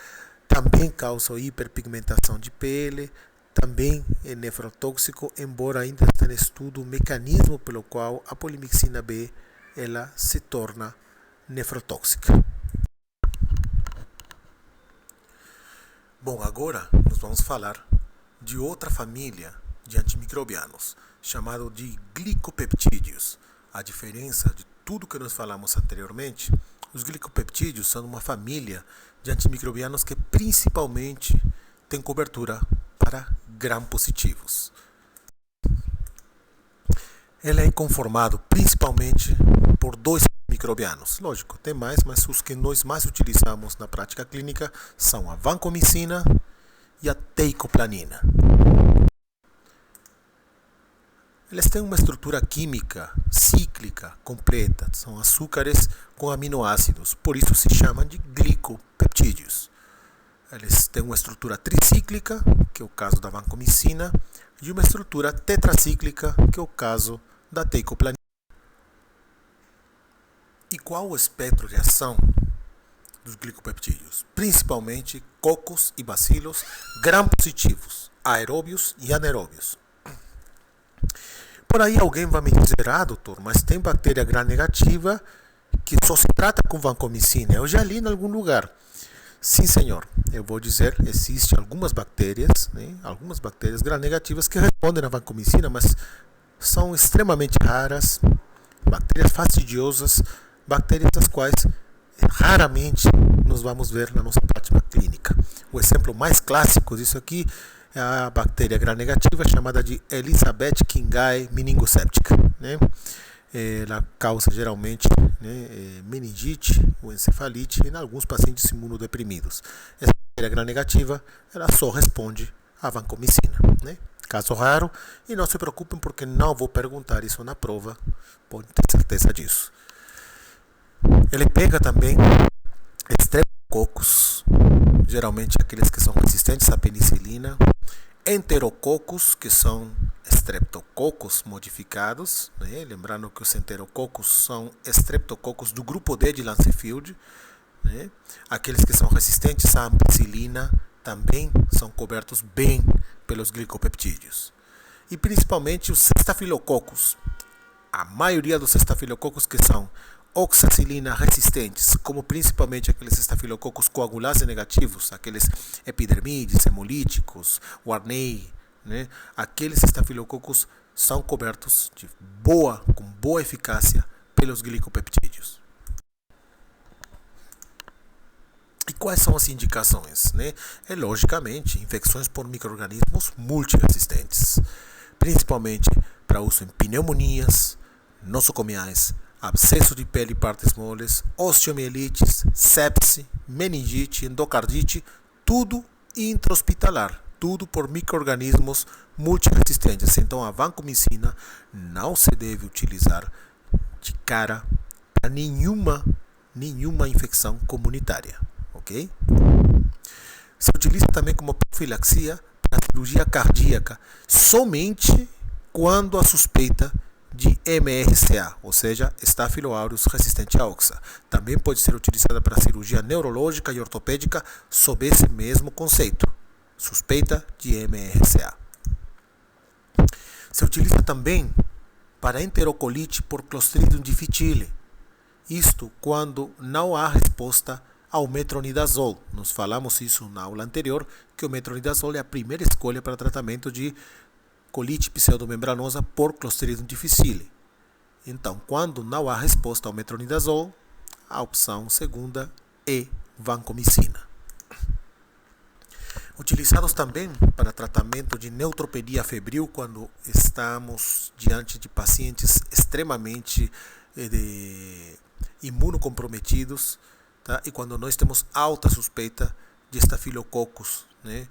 também causa hiperpigmentação de pele, também é nefrotóxico, embora ainda esteja em estudo o mecanismo pelo qual a polimixina B ela se torna nefrotóxica. Bom, agora nós vamos falar de outra família de antimicrobianos, chamado de glicopeptídeos. A diferença de tudo que nós falamos anteriormente, os glicopeptídeos são uma família de antimicrobianos que principalmente tem cobertura para gram-positivos. Ele é conformado principalmente por dois microbianos. Lógico, tem mais, mas os que nós mais utilizamos na prática clínica são a vancomicina e a teicoplanina. Eles têm uma estrutura química cíclica completa, são açúcares com aminoácidos, por isso se chamam de glicopeptídeos. Eles têm uma estrutura tricíclica, que é o caso da vancomicina, e uma estrutura tetracíclica, que é o caso da teicoplanina. E qual o espectro de ação dos glicopeptídeos? Principalmente cocos e bacilos gram-positivos, aeróbios e anaeróbios. Por aí alguém vai me dizer, doutor, mas tem bactéria gram-negativa que só se trata com vancomicina. Eu já li em algum lugar. Sim, senhor. Eu vou dizer, existem algumas bactérias, né, algumas bactérias gram-negativas que respondem à vancomicina, mas são extremamente raras, bactérias fastidiosas, bactérias das quais raramente nós vamos ver na nossa prática clínica. O exemplo mais clássico disso aqui é a bactéria gram-negativa chamada de Elizabeth Kingai meningocéptica, né? Ela causa geralmente, né, meningite ou encefalite em alguns pacientes imunodeprimidos. Essa bactéria gram-negativa ela só responde à vancomicina, né? Caso raro, e não se preocupem porque não vou perguntar isso na prova, pode ter certeza disso. Ele pega também estreptococos, geralmente aqueles que são resistentes à penicilina, enterococos, que são estreptococos modificados, né? Lembrando que os enterococos são estreptococos do grupo D de Lancefield, né? Aqueles que são resistentes à ampicilina também são cobertos bem pelos glicopeptídeos. E principalmente os estafilococos. A maioria dos estafilococos que são oxacilina resistentes, como principalmente aqueles estafilococos coagulase negativos, aqueles epidermides, hemolíticos, Warney, né? Aqueles estafilococos são cobertos com boa eficácia pelos glicopeptídeos. Quais são as indicações? Né? Logicamente, infecções por micro-organismos multiresistentes, principalmente para uso em pneumonias, nosocomiais, abscesso de pele e partes moles, osteomielites, sepse, meningite, endocardite, tudo intra-hospitalar, tudo por micro-organismos multiresistentes. Então, a vancomicina não se deve utilizar de cara para nenhuma infecção comunitária, ok? Se utiliza também como profilaxia para cirurgia cardíaca somente quando a suspeita de MRCA, ou seja, Staphylo aureus resistente à oxa. Também pode ser utilizada para cirurgia neurológica e ortopédica sob esse mesmo conceito, suspeita de MRCA. Se utiliza também para enterocolite por Clostridium difficile, isto quando não há resposta ao metronidazol. Nós falamos isso na aula anterior, que o metronidazol é a primeira escolha para tratamento de colite pseudomembranosa por Clostridium difficile. Então, quando não há resposta ao metronidazol, a opção segunda é vancomicina. Utilizados também para tratamento de neutropenia febril quando estamos diante de pacientes extremamente imunocomprometidos, tá? E quando nós temos alta suspeita de estafilococcus, né?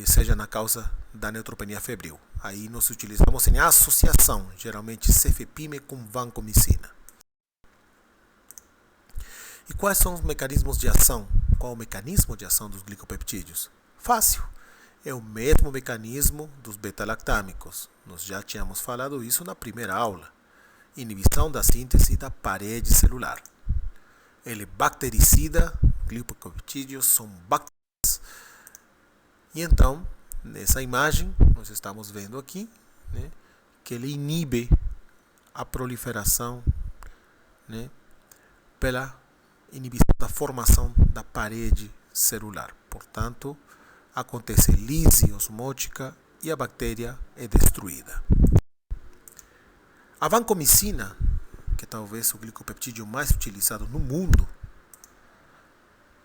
Seja na causa da neutropenia febril. Aí nós utilizamos em associação, geralmente cefepime com vancomicina. E quais são os mecanismos de ação? Qual é o mecanismo de ação dos glicopeptídeos? Fácil. É o mesmo mecanismo dos beta-lactâmicos. Nós já tínhamos falado isso na primeira aula. Inibição da síntese da parede celular. Ele é bactericida, glicopeptídeos são bactérias. E então, nessa imagem, nós estamos vendo aqui, né, que ele inibe a proliferação, né, pela inibição da formação da parede celular. Portanto, acontece lise osmótica e a bactéria é destruída. A vancomicina, que é talvez o glicopeptídeo mais utilizado no mundo,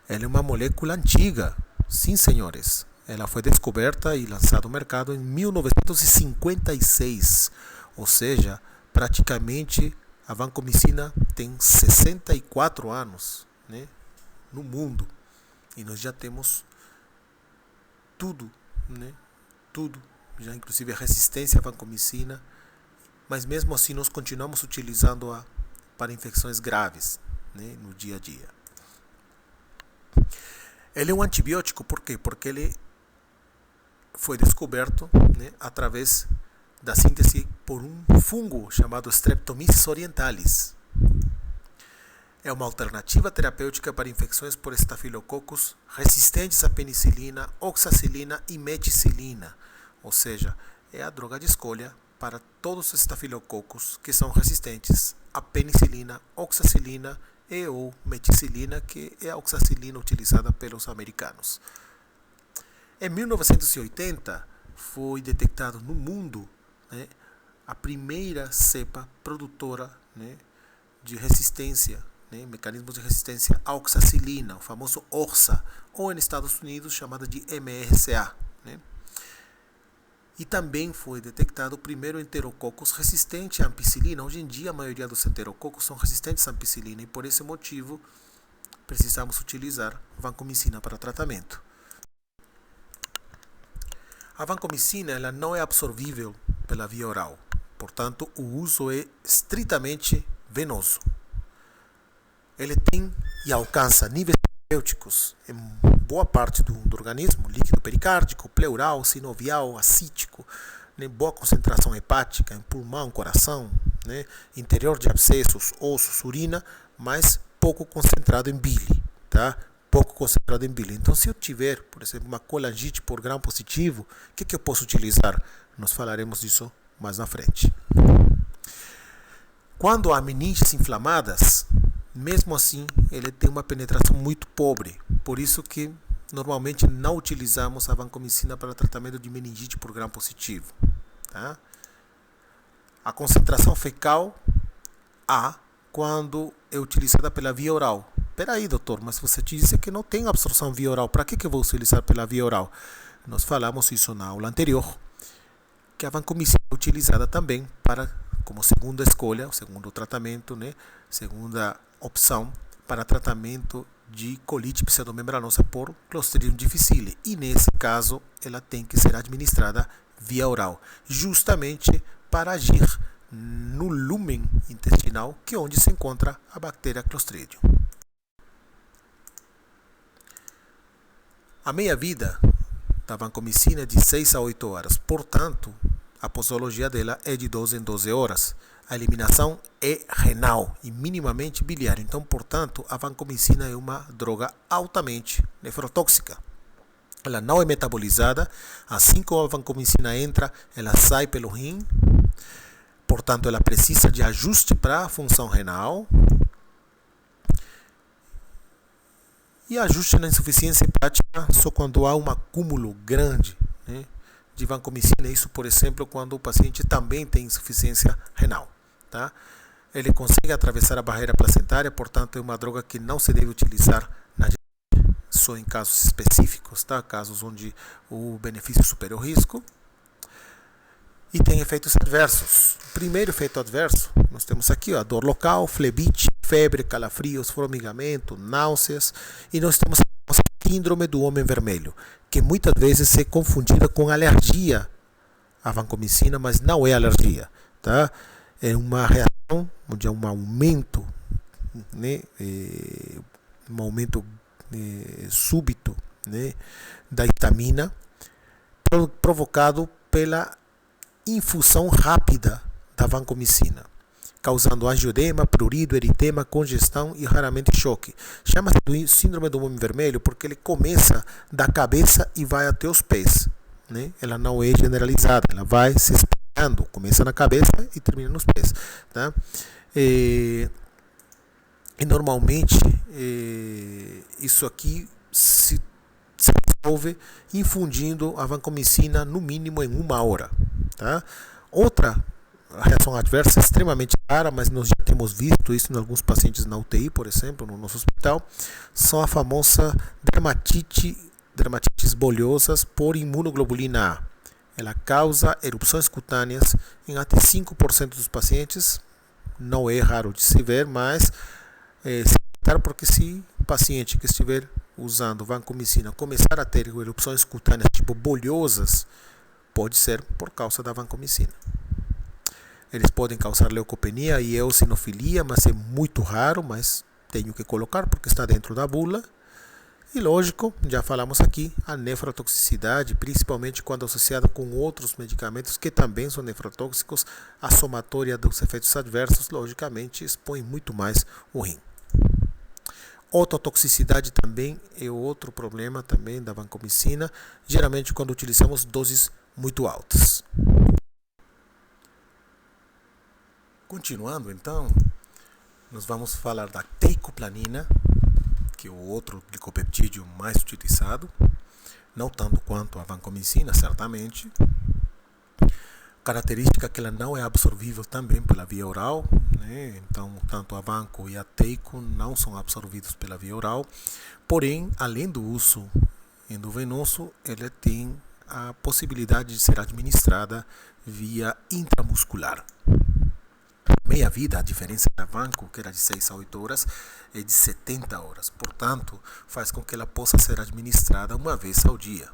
ela é uma molécula antiga. Sim, senhores. Ela foi descoberta e lançada ao mercado em 1956. Ou seja, praticamente a vancomicina tem 64 anos, né, no mundo. E nós já temos tudo, né? Tudo. Já inclusive a resistência à vancomicina. Mas mesmo assim nós continuamos utilizando-a para infecções graves, né, no dia a dia. Ele é um antibiótico, por quê? Porque ele foi descoberto, né, através da síntese por um fungo chamado Streptomyces orientalis. É uma alternativa terapêutica para infecções por estafilococcus resistentes à penicilina, oxacilina e meticilina, ou seja, é a droga de escolha para todos os estafilococcus que são resistentes à penicilina, oxacilina e ou meticilina, que é a oxacilina utilizada pelos americanos. Em 1980 foi detectado no mundo, né, a primeira cepa produtora, né, de resistência, né, mecanismos de resistência à oxacilina, o famoso ORSA, ou nos Estados Unidos chamada de MRCA. Né. E também foi detectado o primeiro enterococcus resistente à ampicilina. Hoje em dia a maioria dos enterococos são resistentes à ampicilina e por esse motivo precisamos utilizar vancomicina para tratamento. A vancomicina ela não é absorvível pela via oral, portanto o uso é estritamente venoso. Ele tem e alcança níveis terapêuticos em boa parte do organismo, líquido pericárdico, pleural, sinovial, acítico, né, boa concentração hepática em pulmão, coração, né, interior de abscessos, ossos, urina, mas pouco concentrado em bile, tá? Pouco concentrado em bile. Então, se eu tiver, por exemplo, uma colangite por gram positivo, o que eu posso utilizar? Nós falaremos disso mais na frente. Quando há meninges inflamadas, mesmo assim, ele tem uma penetração muito pobre. Por isso que normalmente não utilizamos a vancomicina para tratamento de meningite por gram positivo. Tá? A concentração fecal há quando é utilizada pela via oral. peraí, doutor, mas você te disse que não tem absorção via oral, para que eu vou utilizar pela via oral? Nós falamos isso na aula anterior, que a vancomicina é utilizada também para, como segunda escolha, o segundo tratamento, né, segunda opção para tratamento de colite pseudomembranosa por Clostridium difficile. E nesse caso, ela tem que ser administrada via oral, justamente para agir no lúmen intestinal, que é onde se encontra a bactéria Clostridium. A meia-vida da vancomicina é de 6 a 8 horas, portanto, a posologia dela é de 12 em 12 horas. A eliminação é renal e minimamente biliar. Então, portanto, a vancomicina é uma droga altamente nefrotóxica. Ela não é metabolizada. Assim como a vancomicina entra, ela sai pelo rim. Portanto, ela precisa de ajuste para a função renal. E ajuste na insuficiência hepática só quando há um acúmulo grande, né, de vancomicina. Isso, por exemplo, quando o paciente também tem insuficiência renal. Tá? Ele consegue atravessar a barreira placentária, portanto, é uma droga que não se deve utilizar na diabetes, só em casos específicos, tá? Casos onde o benefício supera o risco. E tem efeitos adversos. O primeiro efeito adverso, nós temos aqui a dor local, flebite, febre, calafrios, formigamento, náuseas. E nós temos a síndrome do homem vermelho, que muitas vezes é confundida com alergia à vancomicina, mas não é alergia. Tá? É uma reação onde há um aumento, né, súbito, né, da histamina, provocado pela infusão rápida da vancomicina, causando angioedema, prurido, eritema, congestão e raramente choque. Chama-se de síndrome do homem vermelho porque ele começa da cabeça e vai até os pés, né? Ela não é generalizada, ela vai se espalhando, começa na cabeça e termina nos pés, tá? E normalmente isso aqui se resolve infundindo a vancomicina no mínimo em 1 hora. Tá? Outra reação adversa extremamente rara, mas nós já temos visto isso em alguns pacientes na UTI, por exemplo, no nosso hospital, são a famosa dermatites bolhosas por imunoglobulina A. Ela causa erupções cutâneas em até 5% dos pacientes. Não é raro de se ver, mas porque se o paciente que estiver usando vancomicina começar a ter erupções cutâneas tipo bolhosas, pode ser por causa da vancomicina. Eles podem causar leucopenia e eosinofilia, mas é muito raro, mas tenho que colocar porque está dentro da bula. E lógico, já falamos aqui, a nefrotoxicidade, principalmente quando associada com outros medicamentos que também são nefrotóxicos, a somatória dos efeitos adversos, logicamente, expõe muito mais o rim. Ototoxicidade também é outro problema também da vancomicina, geralmente quando utilizamos doses muito altas. Continuando então, nós vamos falar da teicoplanina, que é o outro glicopeptídeo mais utilizado, não tanto quanto a vancomicina, certamente. Característica que ela não é absorvível também pela via oral, né? Então tanto a vanco e a teico não são absorvidos pela via oral, porém, além do uso endovenoso, ela tem a possibilidade de ser administrada via intramuscular. Meia-vida, a diferença da vanco, que era de 6 a 8 horas, é de 70 horas. Portanto, faz com que ela possa ser administrada uma vez ao dia.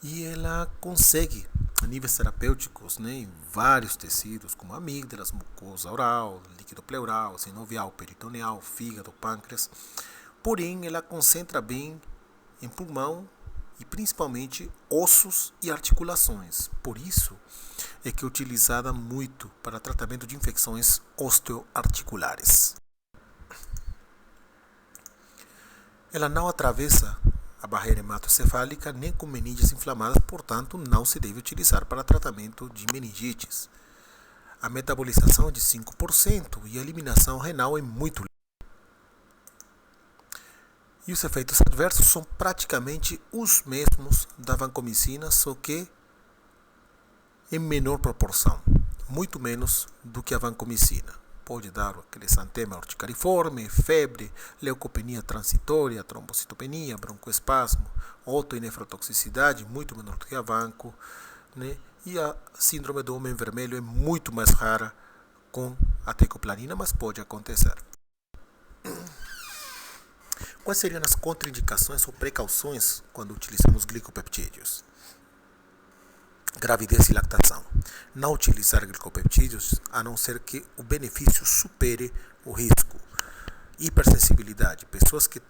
E ela consegue, a níveis terapêuticos, né, em vários tecidos, como amígdalas, mucosa oral, líquido pleural, sinovial, peritoneal, fígado, pâncreas. Porém, ela concentra bem em pulmão e principalmente ossos e articulações. Por isso é que é utilizada muito para tratamento de infecções osteoarticulares. Ela não atravessa a barreira hematocefálica nem com meninges inflamadas, portanto não se deve utilizar para tratamento de meningites. A metabolização é de 5% e a eliminação renal é muito lenta. E os efeitos adversos são praticamente os mesmos da vancomicina, só que em menor proporção, muito menos do que a vancomicina. pode dar aquele exantema urticariforme, febre, leucopenia transitória, trombocitopenia, broncoespasmo, autoinefrotoxicidade, muito menor do que a vanco, né? E a síndrome do homem vermelho é muito mais rara com a tecoplanina, mas pode acontecer. Quais seriam as contraindicações ou precauções quando utilizamos glicopeptídeos? Gravidez e lactação. Não utilizar glicopeptídeos a não ser que o benefício supere o risco. Hipersensibilidade. Pessoas que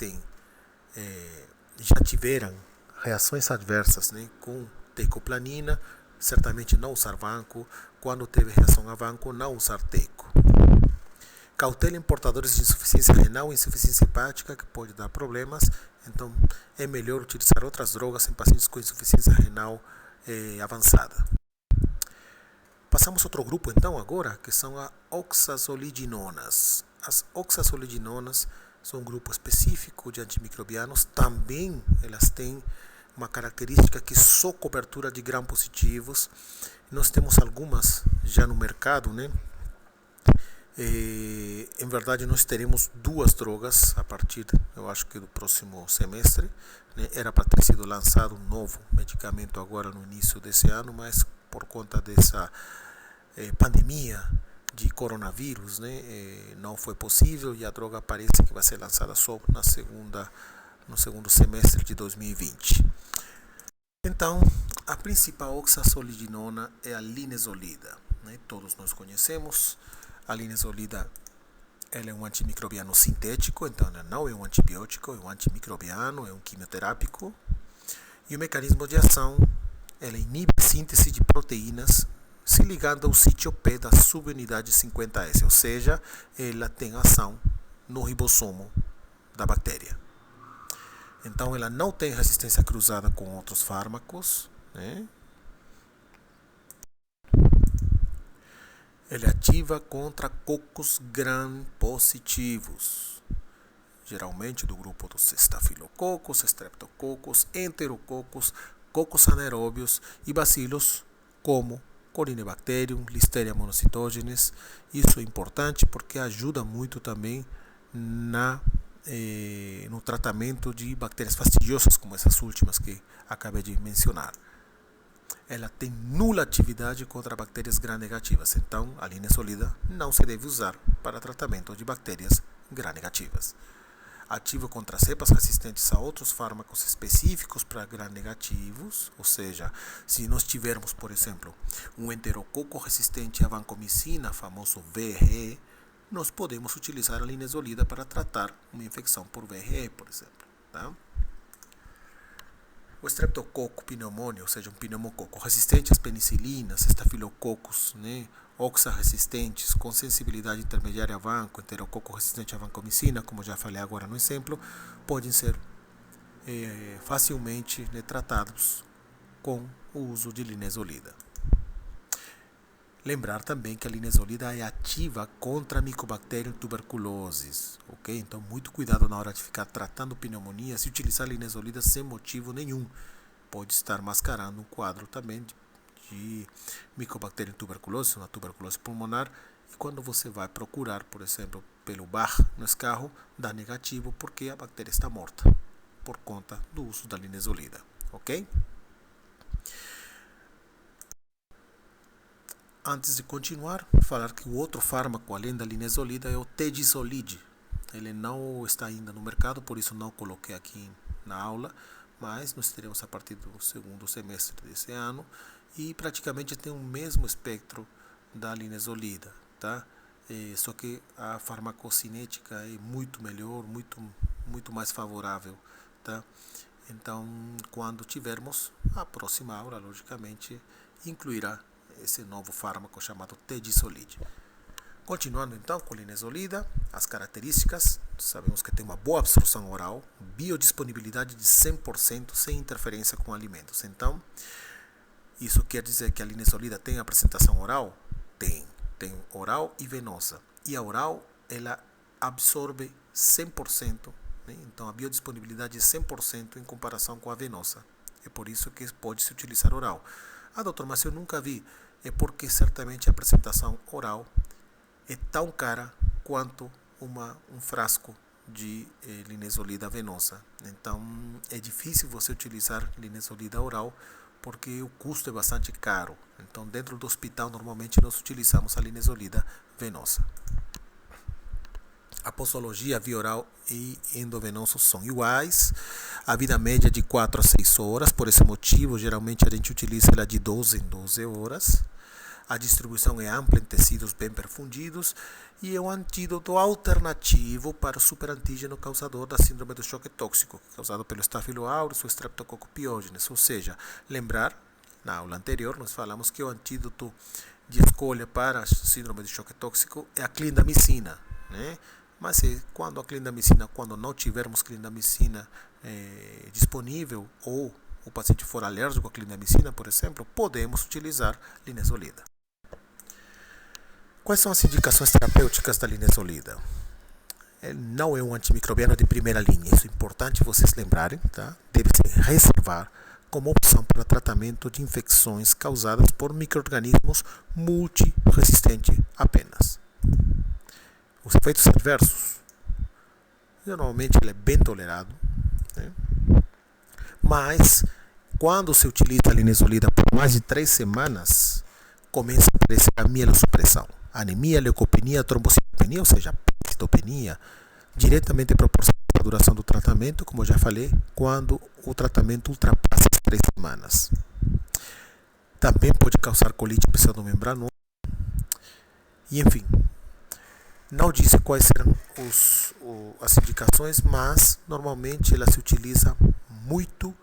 já tiveram reações adversas, né, com tecoplanina, certamente não usar vanco. Quando teve reação a vanco, não usar teco. Cautela em portadores de insuficiência renal e insuficiência hepática, que pode dar problemas. Então, é melhor utilizar outras drogas em pacientes com insuficiência renal avançada. Passamos a outro grupo, então, agora, que são as oxazolidinonas. As oxazolidinonas são um grupo específico de antimicrobianos. Também elas têm uma característica que só cobertura de gram-positivos. Nós temos algumas já no mercado, né? Em verdade, nós teremos duas drogas a partir, eu acho que do próximo semestre, né? Era para ter sido lançado um novo medicamento agora no início desse ano, mas por conta dessa pandemia de coronavírus, né? Não foi possível, e a droga parece que vai ser lançada só no segundo semestre de 2020. Então, a principal oxazolidinona é a linezolida, né? Todos nós conhecemos. A linezolida, ela é um antimicrobiano sintético, então ela não é um antibiótico, é um antimicrobiano, é um quimioterápico. E o mecanismo de ação, ela inibe a síntese de proteínas se ligando ao sítio P da subunidade 50S, ou seja, ela tem ação no ribossomo da bactéria. Então ela não tem resistência cruzada com outros fármacos, né? Ele ativa contra cocos gram-positivos, geralmente do grupo dos estafilococos, streptococos, enterococos, cocos anaeróbios e bacilos como Corynebacterium, Listeria monocytogenes. Isso é importante porque ajuda muito também no tratamento de bactérias fastidiosas, como essas últimas que acabei de mencionar. Ela tem nula atividade contra bactérias gram-negativas, então a linezolida não se deve usar para tratamento de bactérias gram-negativas. Ativa contra cepas resistentes a outros fármacos específicos para gram-negativos, ou seja, se nós tivermos, por exemplo, um enterococo resistente à vancomicina, famoso VRE, nós podemos utilizar a linezolida para tratar uma infecção por VRE, por exemplo. Tá? O streptococo pneumoniae, ou seja, um pneumococo resistente às penicilinas, estafilococos, né, oxa-resistentes, com sensibilidade intermediária a vanco, enterococo resistente à vancomicina, como já falei agora no exemplo, podem ser facilmente, né, tratados com o uso de linezolida. Lembrar também que a linezolida é ativa contra a Mycobacterium tuberculosis, ok? Então, muito cuidado na hora de ficar tratando pneumonia. Se utilizar linezolida sem motivo nenhum, pode estar mascarando um quadro também de Mycobacterium tuberculosis, uma tuberculose pulmonar. E quando você vai procurar, por exemplo, pelo bar no escarro, dá negativo porque a bactéria está morta por conta do uso da linezolida, ok? Antes de continuar, falar que o outro fármaco, além da linezolida, é o Tedizolide. Ele não está ainda no mercado, por isso não coloquei aqui na aula, mas nós teremos a partir do segundo semestre desse ano, e praticamente tem o mesmo espectro da linezolida, tá? Só que a farmacocinética é muito melhor, muito mais favorável, tá? Então, quando tivermos a próxima aula, logicamente, incluirá esse novo fármaco chamado Tedizolide. Continuando então com a linezolida, as características: sabemos que tem uma boa absorção oral, biodisponibilidade de 100% sem interferência com alimentos. Então, isso quer dizer que a linezolida tem apresentação oral? Tem oral e venosa. E a oral, ela absorve 100%, né? Então a biodisponibilidade é 100% em comparação com a venosa. É por isso que pode se utilizar oral. Doutor, mas eu nunca vi. É porque certamente a apresentação oral é tão cara quanto um frasco de linezolida venosa. Então é difícil você utilizar linezolida oral porque o custo é bastante caro. Então dentro do hospital normalmente nós utilizamos a linezolida venosa. A posologia via oral e endovenoso são iguais. A vida média é de 4 a 6 horas. Por esse motivo, geralmente a gente utiliza ela de 12 em 12 horas. A distribuição é ampla em tecidos bem perfundidos e é um antídoto alternativo para o superantígeno causador da síndrome do choque tóxico, causado pelo Staphylo aureus ou Streptococcus pyogenes. Ou seja, lembrar, na aula anterior nós falamos que o antídoto de escolha para a síndrome do choque tóxico é a clindamicina, né? Mas quando a clindamicina, quando não tivermos clindamicina disponível ou o paciente for alérgico à clindamicina, por exemplo, podemos utilizar linezolida. Quais são as indicações terapêuticas da linezolida? Não é um antimicrobiano de primeira linha, isso é importante vocês lembrarem, tá? Deve se reservar como opção para tratamento de infecções causadas por micro-organismos multiresistentes apenas. Os efeitos adversos, normalmente ele é bem tolerado, né? Mas quando se utiliza a linezolida por mais de 3 semanas, começa a aparecer a mielossupressão, anemia, leucopenia, trombocitopenia, ou seja, citopenia, diretamente proporcional à duração do tratamento, como eu já falei, quando o tratamento ultrapassa as 3 semanas. Também pode causar colite pseudomembranosa. E enfim, não disse quais serão as indicações, mas normalmente ela se utiliza muito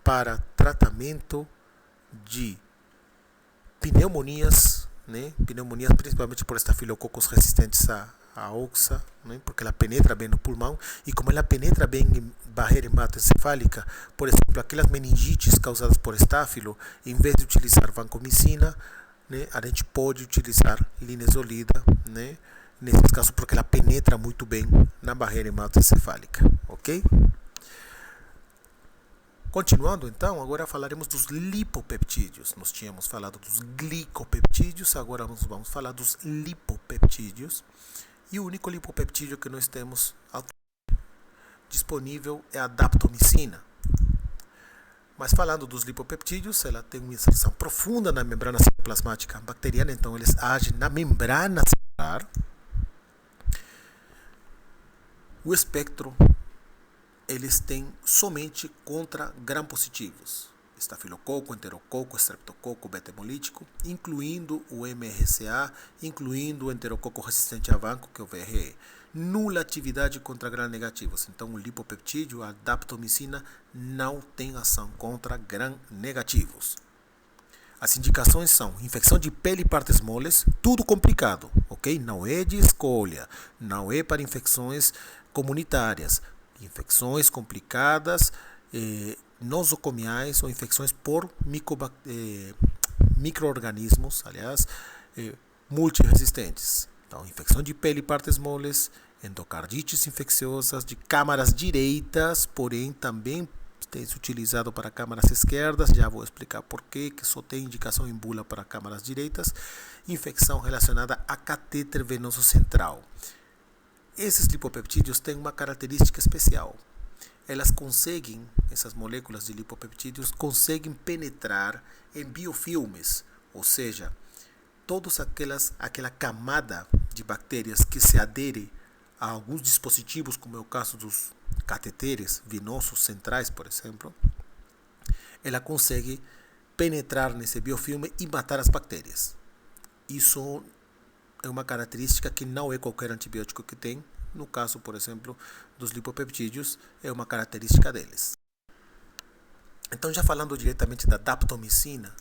para tratamento de pneumonias, né? Pneumonias principalmente por estafilococos resistentes à oxa, né? Porque ela penetra bem no pulmão e como ela penetra bem em barreira hematoencefálica, por exemplo, aquelas meningites causadas por estáfilo, em vez de utilizar vancomicina, né? A gente pode utilizar linezolida, né? Nesses casos porque ela penetra muito bem na barreira hematoencefálica, ok? Continuando então, agora falaremos dos lipopeptídeos. Nós tínhamos falado dos glicopeptídeos, agora nós vamos falar dos lipopeptídeos. E o único lipopeptídeo que nós temos disponível é a daptomicina. Mas falando dos lipopeptídeos, ela tem uma inserção profunda na membrana citoplasmática bacteriana, então eles agem na membrana celular. O espectro eles têm somente contra gram-positivos, estafilococo, enterococo, streptococo, beta-hemolítico, incluindo o MRSA, incluindo o enterococo resistente a vanco, que é o VRE. Nula atividade contra gram-negativos. Então, o lipopeptídeo, a daptomicina, não tem ação contra gram-negativos. As indicações são infecção de pele e partes moles, tudo complicado, ok? Não é de escolha, não é para infecções comunitárias. Infecções complicadas, nosocomiais ou infecções por micro-organismos, aliás, multiresistentes. Então, infecção de pele e partes moles, endocardites infecciosas de câmaras direitas, porém também tem se utilizado para câmaras esquerdas, já vou explicar por quê, que só tem indicação em bula para câmaras direitas, infecção relacionada a catéter venoso central. Esses lipopeptídeos têm uma característica especial. Essas moléculas de lipopeptídeos conseguem penetrar em biofilmes, ou seja, aquela camada de bactérias que se adere a alguns dispositivos, como é o caso dos cateteres venosos centrais, por exemplo, ela consegue penetrar nesse biofilme e matar as bactérias. Isso é uma característica que não é qualquer antibiótico que tem. No caso, por exemplo, dos lipopeptídeos, é uma característica deles. Então, já falando diretamente da daptomicina,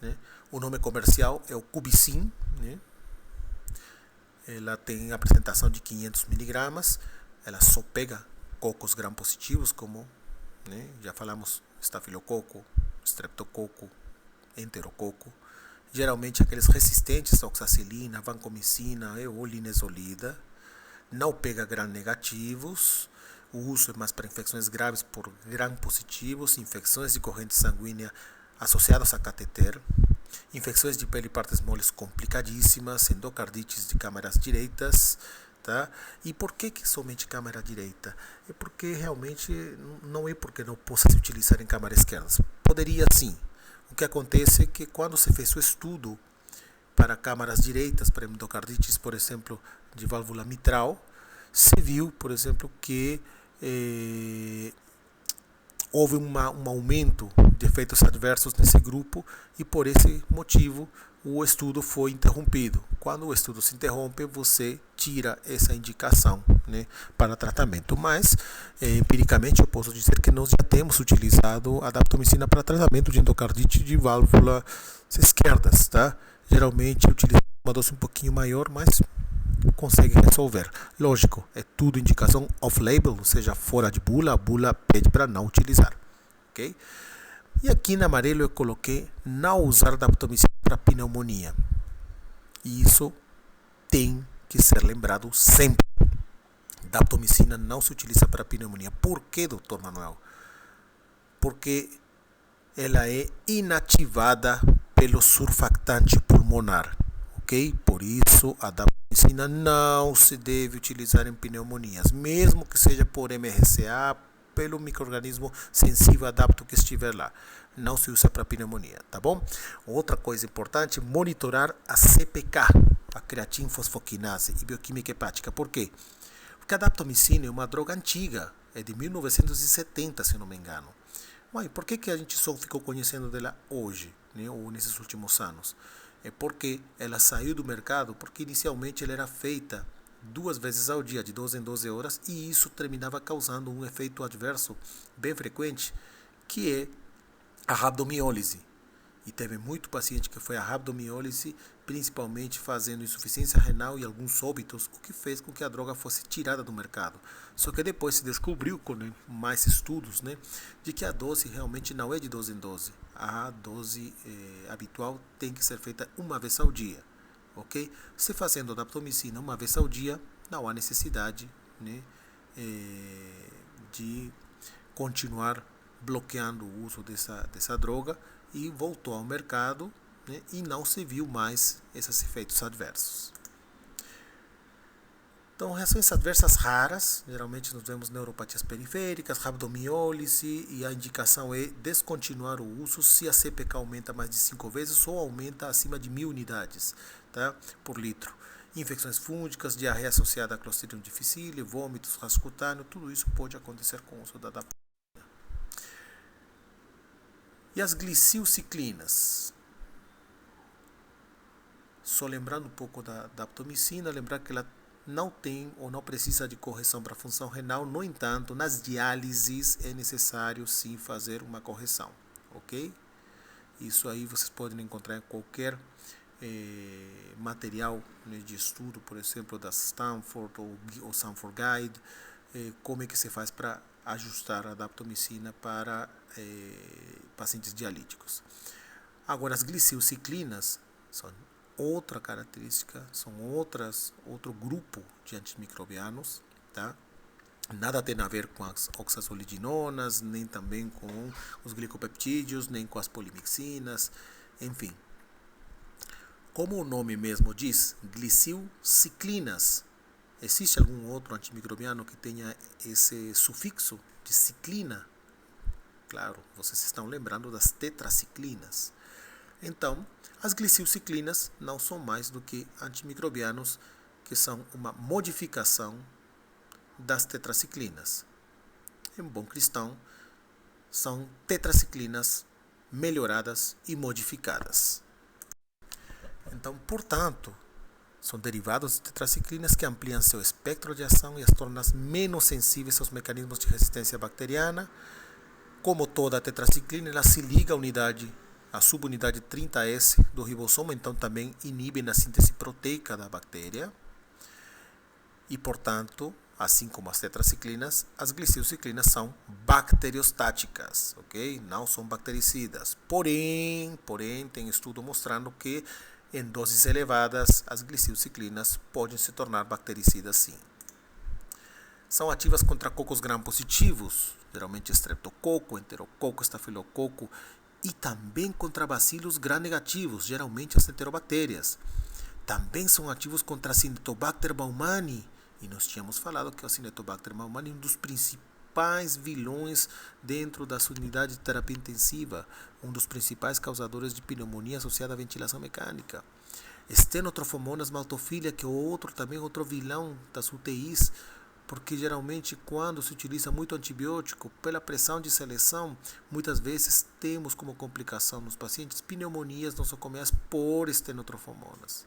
né, o nome comercial é o Cubicin, né? Ela tem apresentação de 500 miligramas, ela só pega cocos gram-positivos, como, né, já falamos, estafilococo, streptococo, enterococo. Geralmente aqueles resistentes à oxacilina, vancomicina ou linezolida. Não pega gram-negativos. O uso é mais para infecções graves por gram-positivos, infecções de corrente sanguínea associadas a cateter. Infecções de pele e partes moles complicadíssimas, endocardites de câmaras direitas, tá? E por que somente câmara direita? É porque realmente não é porque não possa se utilizar em câmara esquerda. Poderia sim. O que acontece é que quando se fez o estudo para câmaras direitas, para endocardites, por exemplo, de válvula mitral, se viu, por exemplo, que houve um aumento de efeitos adversos nesse grupo e por esse motivo o estudo foi interrompido. Quando o estudo se interrompe, você tira essa indicação, né, para tratamento. Mas, empiricamente, eu posso dizer que nós já temos utilizado a daptomicina para tratamento de endocardite de válvulas esquerdas, tá? Geralmente utilizamos uma dose um pouquinho maior, mas consegue resolver. Lógico, é tudo indicação off-label, ou seja, fora de bula, a bula pede para não utilizar. Ok? E aqui em amarelo eu coloquei não usar daptomicina para pneumonia. E isso tem que ser lembrado sempre. Daptomicina não se utiliza para pneumonia. Por que, doutor Manuel? Porque ela é inativada pelo surfactante pulmonar. Ok? Por isso a daptomicina não se deve utilizar em pneumonias, mesmo que seja por MRCA, pelo microorganismo sensível adapto que estiver lá. Não se usa para pneumonia, tá bom? Outra coisa importante, monitorar a CPK, a creatinfosfoquinase e bioquímica hepática. Por quê? Porque a daptomicina é uma droga antiga, é de 1970, se não me engano. Mas por que a gente só ficou conhecendo dela hoje, né, ou nesses últimos anos? É porque ela saiu do mercado, porque inicialmente ela era feita 2 vezes ao dia, de 12 em 12 horas, e isso terminava causando um efeito adverso bem frequente, que é a rabdomiólise. E teve muito paciente que foi a rabdomiólise, principalmente fazendo insuficiência renal e alguns óbitos, o que fez com que a droga fosse tirada do mercado. Só que depois se descobriu, com mais estudos, né, de que a dose realmente não é de 12 em 12. A dose habitual tem que ser feita 1 vez ao dia. Ok? Se fazendo a daptomicina 1 vez ao dia, não há necessidade, né, de continuar bloqueando o uso dessa droga, e voltou ao mercado, né, e não se viu mais esses efeitos adversos. Então, reações adversas raras, geralmente nós vemos neuropatias periféricas, rabdomiólise, e a indicação é descontinuar o uso se a CPK aumenta mais de 5 vezes ou aumenta acima de 1000 unidades, tá, por litro. Infecções fúngicas, diarreia associada a Clostridium difficile, vômitos, rascutâneo, tudo isso pode acontecer com o uso da daptomicina. E as glicilciclinas? Só lembrando um pouco da daptomicina, lembrar que ela não tem ou não precisa de correção para a função renal. No entanto, nas diálises é necessário sim fazer uma correção, ok? Isso aí vocês podem encontrar em qualquer material, né, de estudo, por exemplo, da Stanford ou Stanford Guide, como é que se faz para ajustar a daptomicina para pacientes dialíticos. Agora, as glicilciclinas são outra característica, são outro grupo de antimicrobianos, tá? Nada tem a ver com as oxazolidinonas, nem também com os glicopeptídeos, nem com as polimixinas, enfim. Como o nome mesmo diz, glicilciclinas. Existe algum outro antimicrobiano que tenha esse sufixo de ciclina? Claro, vocês estão lembrando das tetraciclinas. Então, as glicilciclinas não são mais do que antimicrobianos que são uma modificação das tetraciclinas. Em bom cristão, são tetraciclinas melhoradas e modificadas. Então, portanto, são derivados de tetraciclinas que ampliam seu espectro de ação e as tornam menos sensíveis aos mecanismos de resistência bacteriana. Como toda a tetraciclina, ela se liga à subunidade 30S do ribossomo, então também inibe na síntese proteica da bactéria. E, portanto, assim como as tetraciclinas, as glicilciclinas são bacteriostáticas, ok? Não são bactericidas. Porém, tem estudo mostrando que em doses elevadas, as glicilciclinas podem se tornar bactericidas sim. São ativas contra cocos gram-positivos, geralmente estreptococo, enterococo, estafilococo e também contra bacilos gram-negativos, geralmente as enterobactérias. Também são ativos contra a Acinetobacter baumannii, e nós tínhamos falado que a Acinetobacter baumannii é um dos principais vilões dentro da sua unidade de terapia intensiva, um dos principais causadores de pneumonia associada à ventilação mecânica. Stenotrofomonas maltophilia, que é outro vilão das UTIs, porque geralmente quando se utiliza muito antibiótico, pela pressão de seleção, muitas vezes temos como complicação nos pacientes pneumonias nosocomiais por Stenotrofomonas.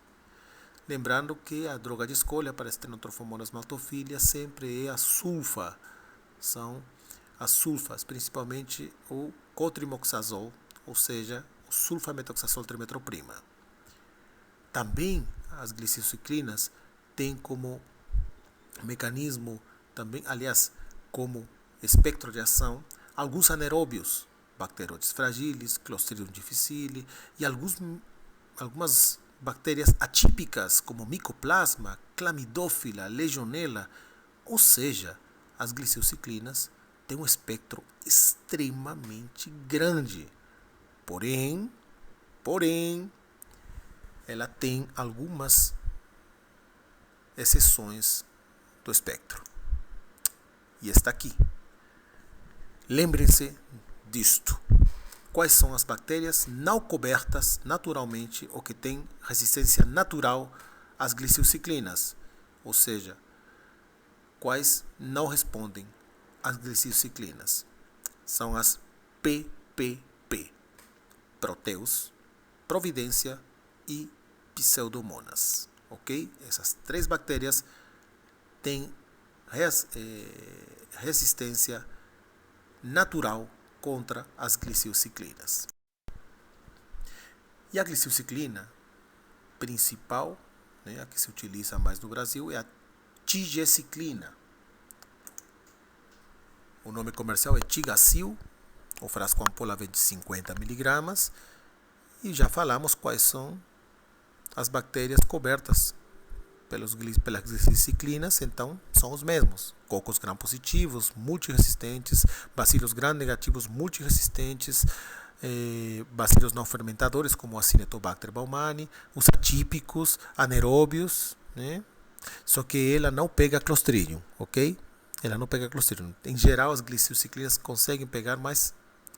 Lembrando que a droga de escolha para Stenotrofomonas maltophilia sempre é a sulfa. São as sulfas, principalmente o cotrimoxazol, ou seja, o sulfametoxazol trimetroprima. Também as glicilciclinas têm como mecanismo, também, aliás, como espectro de ação, alguns anaeróbios, Bacteroides fragilis, Clostridium difficile e algumas bactérias atípicas, como Mycoplasma, Clamidófila, Legionella, ou seja, as glicilciclinas têm um espectro extremamente grande. Porém, ela tem algumas exceções do espectro. E está aqui. Lembrem-se disto. Quais são as bactérias não cobertas naturalmente ou que têm resistência natural às glicilciclinas? Ou seja, quais não respondem às glicilciclinas? São as PPP. Proteus, Providência e Pseudomonas. Ok? Essas três bactérias têm resistência natural contra as glicilciclinas. E a glicilciclina principal, a que se utiliza mais no Brasil, é a tigeciclina. O nome comercial é Tigacil. O frasco ampola vem de 50 mg. E já falamos quais são as bactérias cobertas pelas glicilciclinas, então são os mesmos. Cocos gram-positivos, multiresistentes, bacilos gram-negativos multiresistentes, bacilos não fermentadores, como a Acinetobacter baumannii, os atípicos, anaeróbios, né? Só que ela não pega Clostridium, ok? Ela não pega Clostridium. Em geral, as glicilciclinas conseguem pegar, mas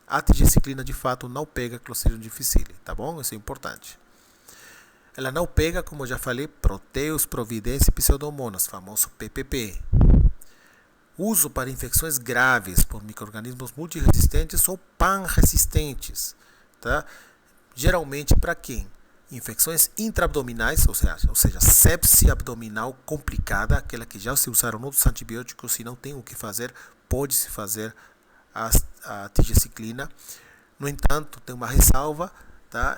a tigeciclina, de fato, não pega Clostridium difficile, tá bom? Isso é importante. Ela não pega, como eu já falei, Proteus, Providência e Pseudomonas, famoso PPP. Uso para infecções graves por micro-organismos multiresistentes ou panresistentes. Tá? Geralmente para quem? Infecções intraabdominais, ou seja, sepse abdominal complicada, aquela que já se usaram outros antibióticos e não tem o que fazer, pode-se fazer a tigeciclina. No entanto, tem uma ressalva. Tá?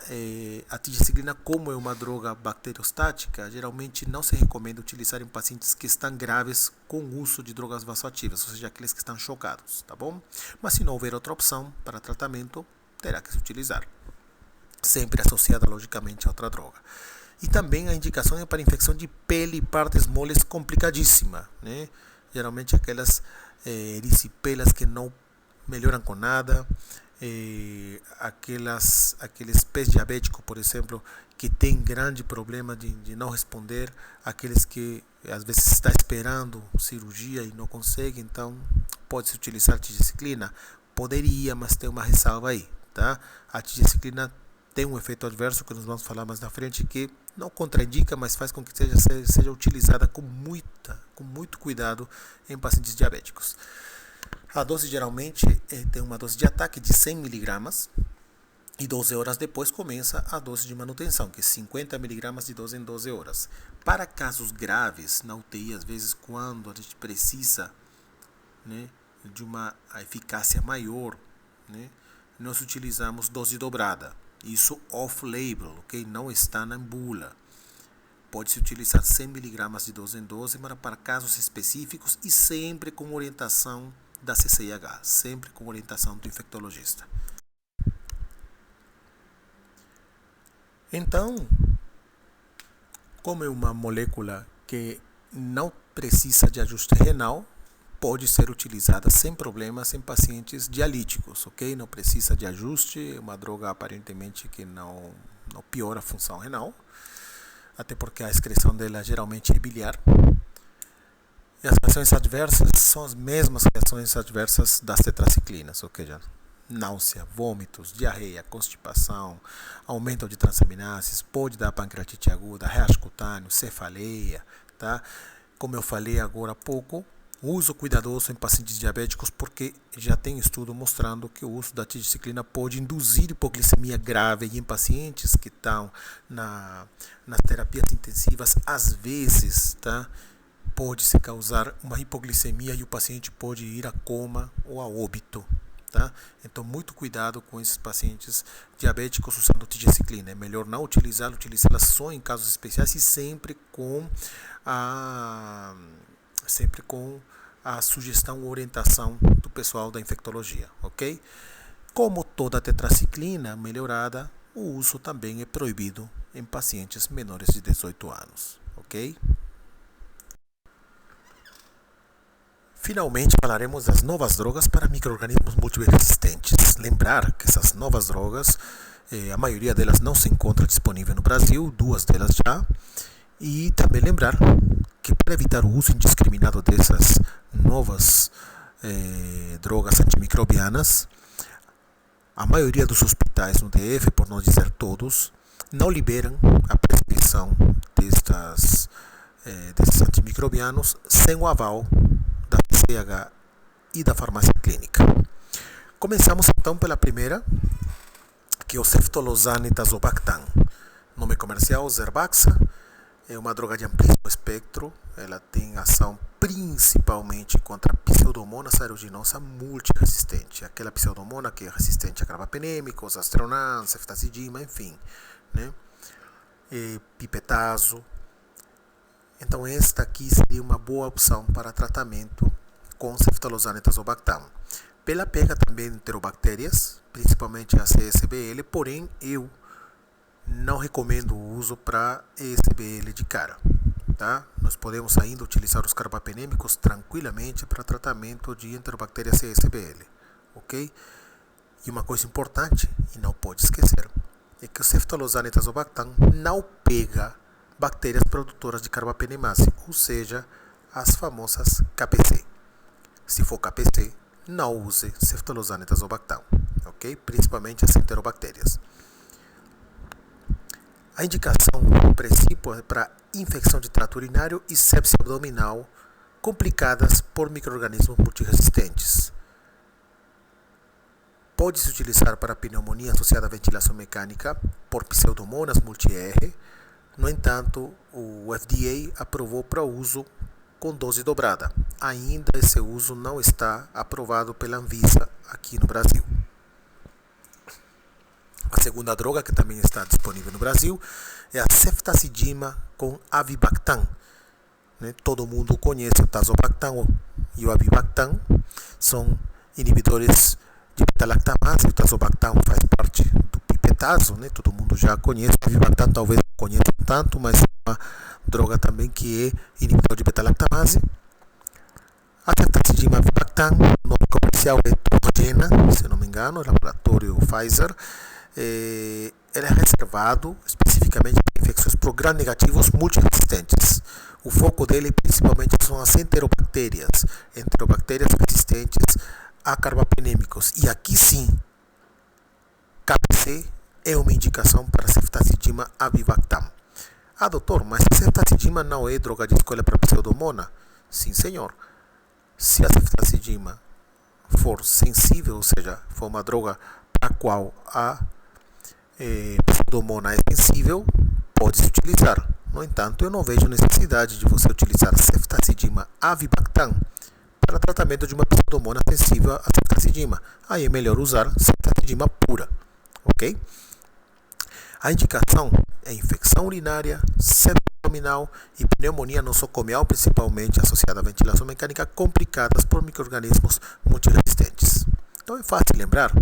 A tigeciclina, como é uma droga bacteriostática, geralmente não se recomenda utilizar em pacientes que estão graves com o uso de drogas vasoativas, ou seja, aqueles que estão chocados, tá bom? Mas se não houver outra opção para tratamento, terá que se utilizar, sempre associada logicamente a outra droga. E também a indicação é para infecção de pele e partes moles complicadíssima, né? Geralmente aquelas ericipelas que não melhoram com nada, aqueles pés diabéticos, por exemplo, que tem grande problema de não responder, aqueles que às vezes está esperando cirurgia e não consegue, então pode-se utilizar a tigeciclina? Poderia, mas tem uma ressalva aí, tá? A tigeciclina tem um efeito adverso que nós vamos falar mais na frente, que não contraindica, mas faz com que seja utilizada com muito cuidado em pacientes diabéticos. A dose geralmente tem uma dose de ataque de 100 mg e 12 horas depois começa a dose de manutenção, que é 50 mg de 12 em 12 horas. Para casos graves na UTI, às vezes quando a gente precisa, né, de uma eficácia maior, né, nós utilizamos dose dobrada. Isso off-label, ok? Não está na bula. Pode-se utilizar 100 mg de 12 em 12 para casos específicos e sempre com orientação da CCIH, sempre com orientação do infectologista. Então, como é uma molécula que não precisa de ajuste renal, pode ser utilizada sem problemas em pacientes dialíticos, ok? Não precisa de ajuste, é uma droga aparentemente que não piora a função renal, até porque a excreção dela geralmente é biliar. E as reações adversas são as mesmas reações adversas das tetraciclinas, ok? Náusea, vômitos, diarreia, constipação, aumento de transaminases, pode dar pancreatite aguda, rash cutâneo, cefaleia, tá? Como eu falei agora há pouco, uso cuidadoso em pacientes diabéticos, porque já tem estudo mostrando que o uso da tigecyclina pode induzir hipoglicemia grave em pacientes que estão nas terapias intensivas. Às vezes, tá? Pode se causar uma hipoglicemia e o paciente pode ir a coma ou a óbito. Tá? Então, muito cuidado com esses pacientes diabéticos usando tigecyclina. É melhor não utilizá-la só em casos especiais e sempre com a sugestão ou orientação do pessoal da infectologia, ok? Como toda tetraciclina melhorada, o uso também é proibido em pacientes menores de 18 anos, ok? Finalmente, falaremos das novas drogas para micro-organismos multiresistentes. Lembrar que essas novas drogas, a maioria delas não se encontra disponível no Brasil, 2 delas já. E também lembrar que para evitar o uso indiscriminado dessas novas drogas antimicrobianas, a maioria dos hospitais no DF, por não dizer todos, não liberam a prescrição desses antimicrobianos sem o aval da CH e da farmácia clínica. Começamos então pela primeira, que é o ceftolozane tazobactam. Nome comercial Zerbaxa, é uma droga de amplíssimo espectro, ela tem ação principalmente contra a Pseudomonas aeruginosa multiresistente, aquela pseudomona que é resistente a carbapenêmicos, Astronan, ceftazidima, enfim, né? Pipetazo. Então esta aqui seria uma boa opção para tratamento com ceftolozane tazobactam. Ela pega também enterobactérias, principalmente a CSBL, porém eu não recomendo o uso para ESBL de cara. Tá? Nós podemos ainda utilizar os carbapenêmicos tranquilamente para tratamento de enterobactéria CSBL. Ok? E uma coisa importante, e não pode esquecer, é que o ceftolozane tazobactam não pega bactérias produtoras de carbapenemase, ou seja, as famosas KPC. Se for KPC, não use ceftolozane tazobactam, ok? Principalmente as enterobactérias. A indicação, no princípio, é para infecção de trato urinário e sepsia abdominal complicadas por micro-organismos multiresistentes. Pode-se utilizar para pneumonia associada à ventilação mecânica por pseudomonas multi-R. No entanto, o FDA aprovou para uso com dose dobrada. Ainda esse uso não está aprovado pela Anvisa aqui no Brasil. A segunda droga que também está disponível no Brasil é a ceftazidima com avibactam. Todo mundo conhece o tazobactam e o avibactam, são inibidores de beta-lactamase. O tazobactam faz parte do pipetazo, todo mundo já conhece. O avibactam talvez não conheça tanto, mas é uma droga também que é inibidor de beta-lactamase. A ceftazidima avibactam, o nome comercial é Turgena, se não me engano, é laboratório Pfizer. Ele é reservado especificamente para infecções por gram-negativos multiresistentes. O foco dele principalmente são as enterobactérias resistentes a carbapenêmicos. E aqui sim, KPC é uma indicação para ceftazidima avibactam. Ah, doutor, mas a ceftazidima não é droga de escolha para pseudomona? Sim, senhor. Se a ceftazidima for sensível, ou seja, for uma droga para a qual a pseudomona é sensível, pode-se utilizar. No entanto, eu não vejo necessidade de você utilizar ceftazidima avibactam para tratamento de uma pseudomona sensível a ceftazidima. Aí é melhor usar ceftazidima pura, ok? A indicação é infecção urinária, sepsia abdominal e pneumonia nosocomial, principalmente associada à ventilação mecânica, complicadas por micro-organismos multiresistentes. Então é fácil lembrar.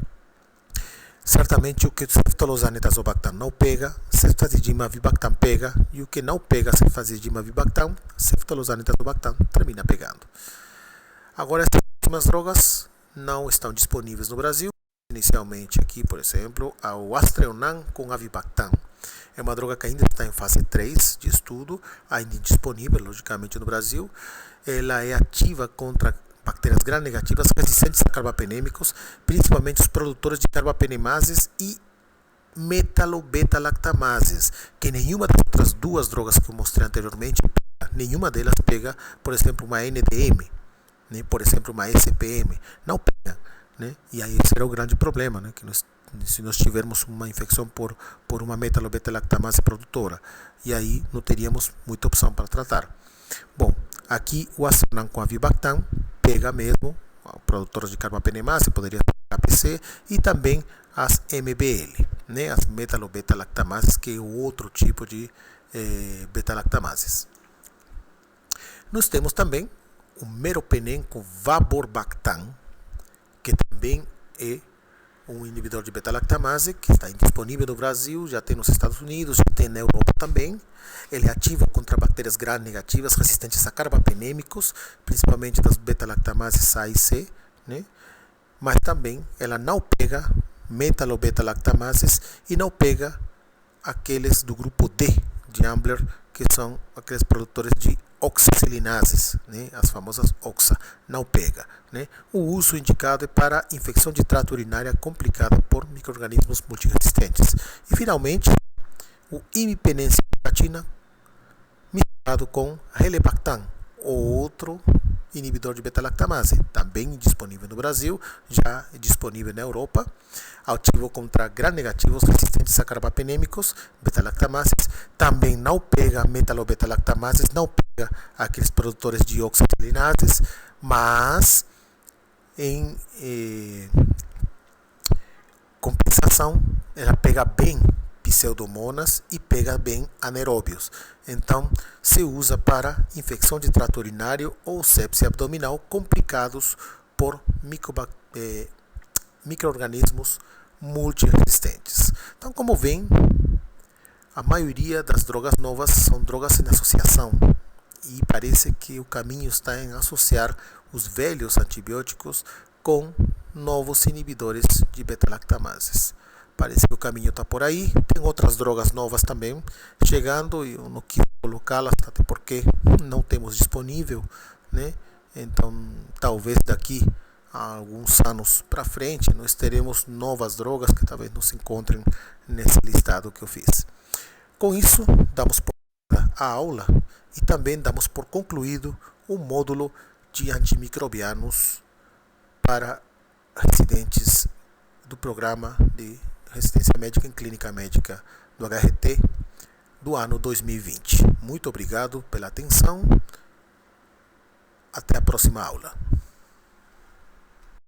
Certamente o que o ceftolozane tazobactam não pega, ceftazidima avibactam pega, e o que não pega ceftazidima avibactam, ceftolozane tazobactam termina pegando. Agora, essas últimas drogas não estão disponíveis no Brasil. Inicialmente aqui, por exemplo, o Astreonan com Avibactam. É uma droga que ainda está em fase 3 de estudo, ainda disponível, logicamente, no Brasil. Ela é ativa contra bactérias gram-negativas resistentes a carbapenêmicos, principalmente os produtores de carbapenemases e metalobeta-lactamases, que nenhuma das outras duas drogas que eu mostrei anteriormente, nenhuma delas pega, por exemplo, uma NDM, né, por exemplo, uma SPM, não pega. Né? E aí esse era o grande problema, né? Que se nós tivermos uma infecção por uma metalobeta-lactamase produtora, e aí não teríamos muita opção para tratar. Bom, aqui o Astreonan com Avibactam pega mesmo produtoras de carbapenemase, poderia ser APC, e também as MBL, né? As metalobeta-lactamases, que é o outro tipo de beta-lactamases. Nós temos também o Meropenem com Vaborbactam, que também é um inibidor de beta-lactamase, que está indisponível no Brasil, já tem nos Estados Unidos, já tem na Europa também. Ele é ativo contra bactérias gram-negativas resistentes a carbapenêmicos, principalmente das beta-lactamases A e C, né? Mas também ela não pega metalobeta-lactamases e não pega aqueles do grupo D de Ambler, que são aqueles produtores de oxacilinases, né? As famosas OXA, não pega. Né? O uso indicado é para infecção de trato urinário complicada por micro-organismos multiresistentes. E finalmente, o imipenem-cilatina misturado com Relebactam, outro inibidor de beta-lactamase, também disponível no Brasil, já é disponível na Europa, ativo contra gram-negativos resistentes a carbapenêmicos, beta-lactamases, também não pega metalobeta-lactamases, não pega aqueles produtores de oxacilinases, mas em compensação, ela pega bem pseudomonas e pega bem anaeróbios. Então, se usa para infecção de trato urinário ou sepsia abdominal complicados por micro-organismos multiresistentes. Então, como vem, a maioria das drogas novas são drogas em associação. E parece que o caminho está em associar os velhos antibióticos com novos inibidores de beta-lactamases. Parece que o caminho está por aí. Tem outras drogas novas também chegando e eu não quis colocá-las, até porque não temos disponível, né? Então, talvez daqui a alguns anos para frente nós teremos novas drogas que talvez não se encontrem nesse listado que eu fiz. Com isso, damos por a aula e também damos por concluído o módulo de antimicrobianos para residentes do programa de residência médica em clínica médica do HRT do ano 2020. Muito obrigado pela atenção. Até a próxima aula.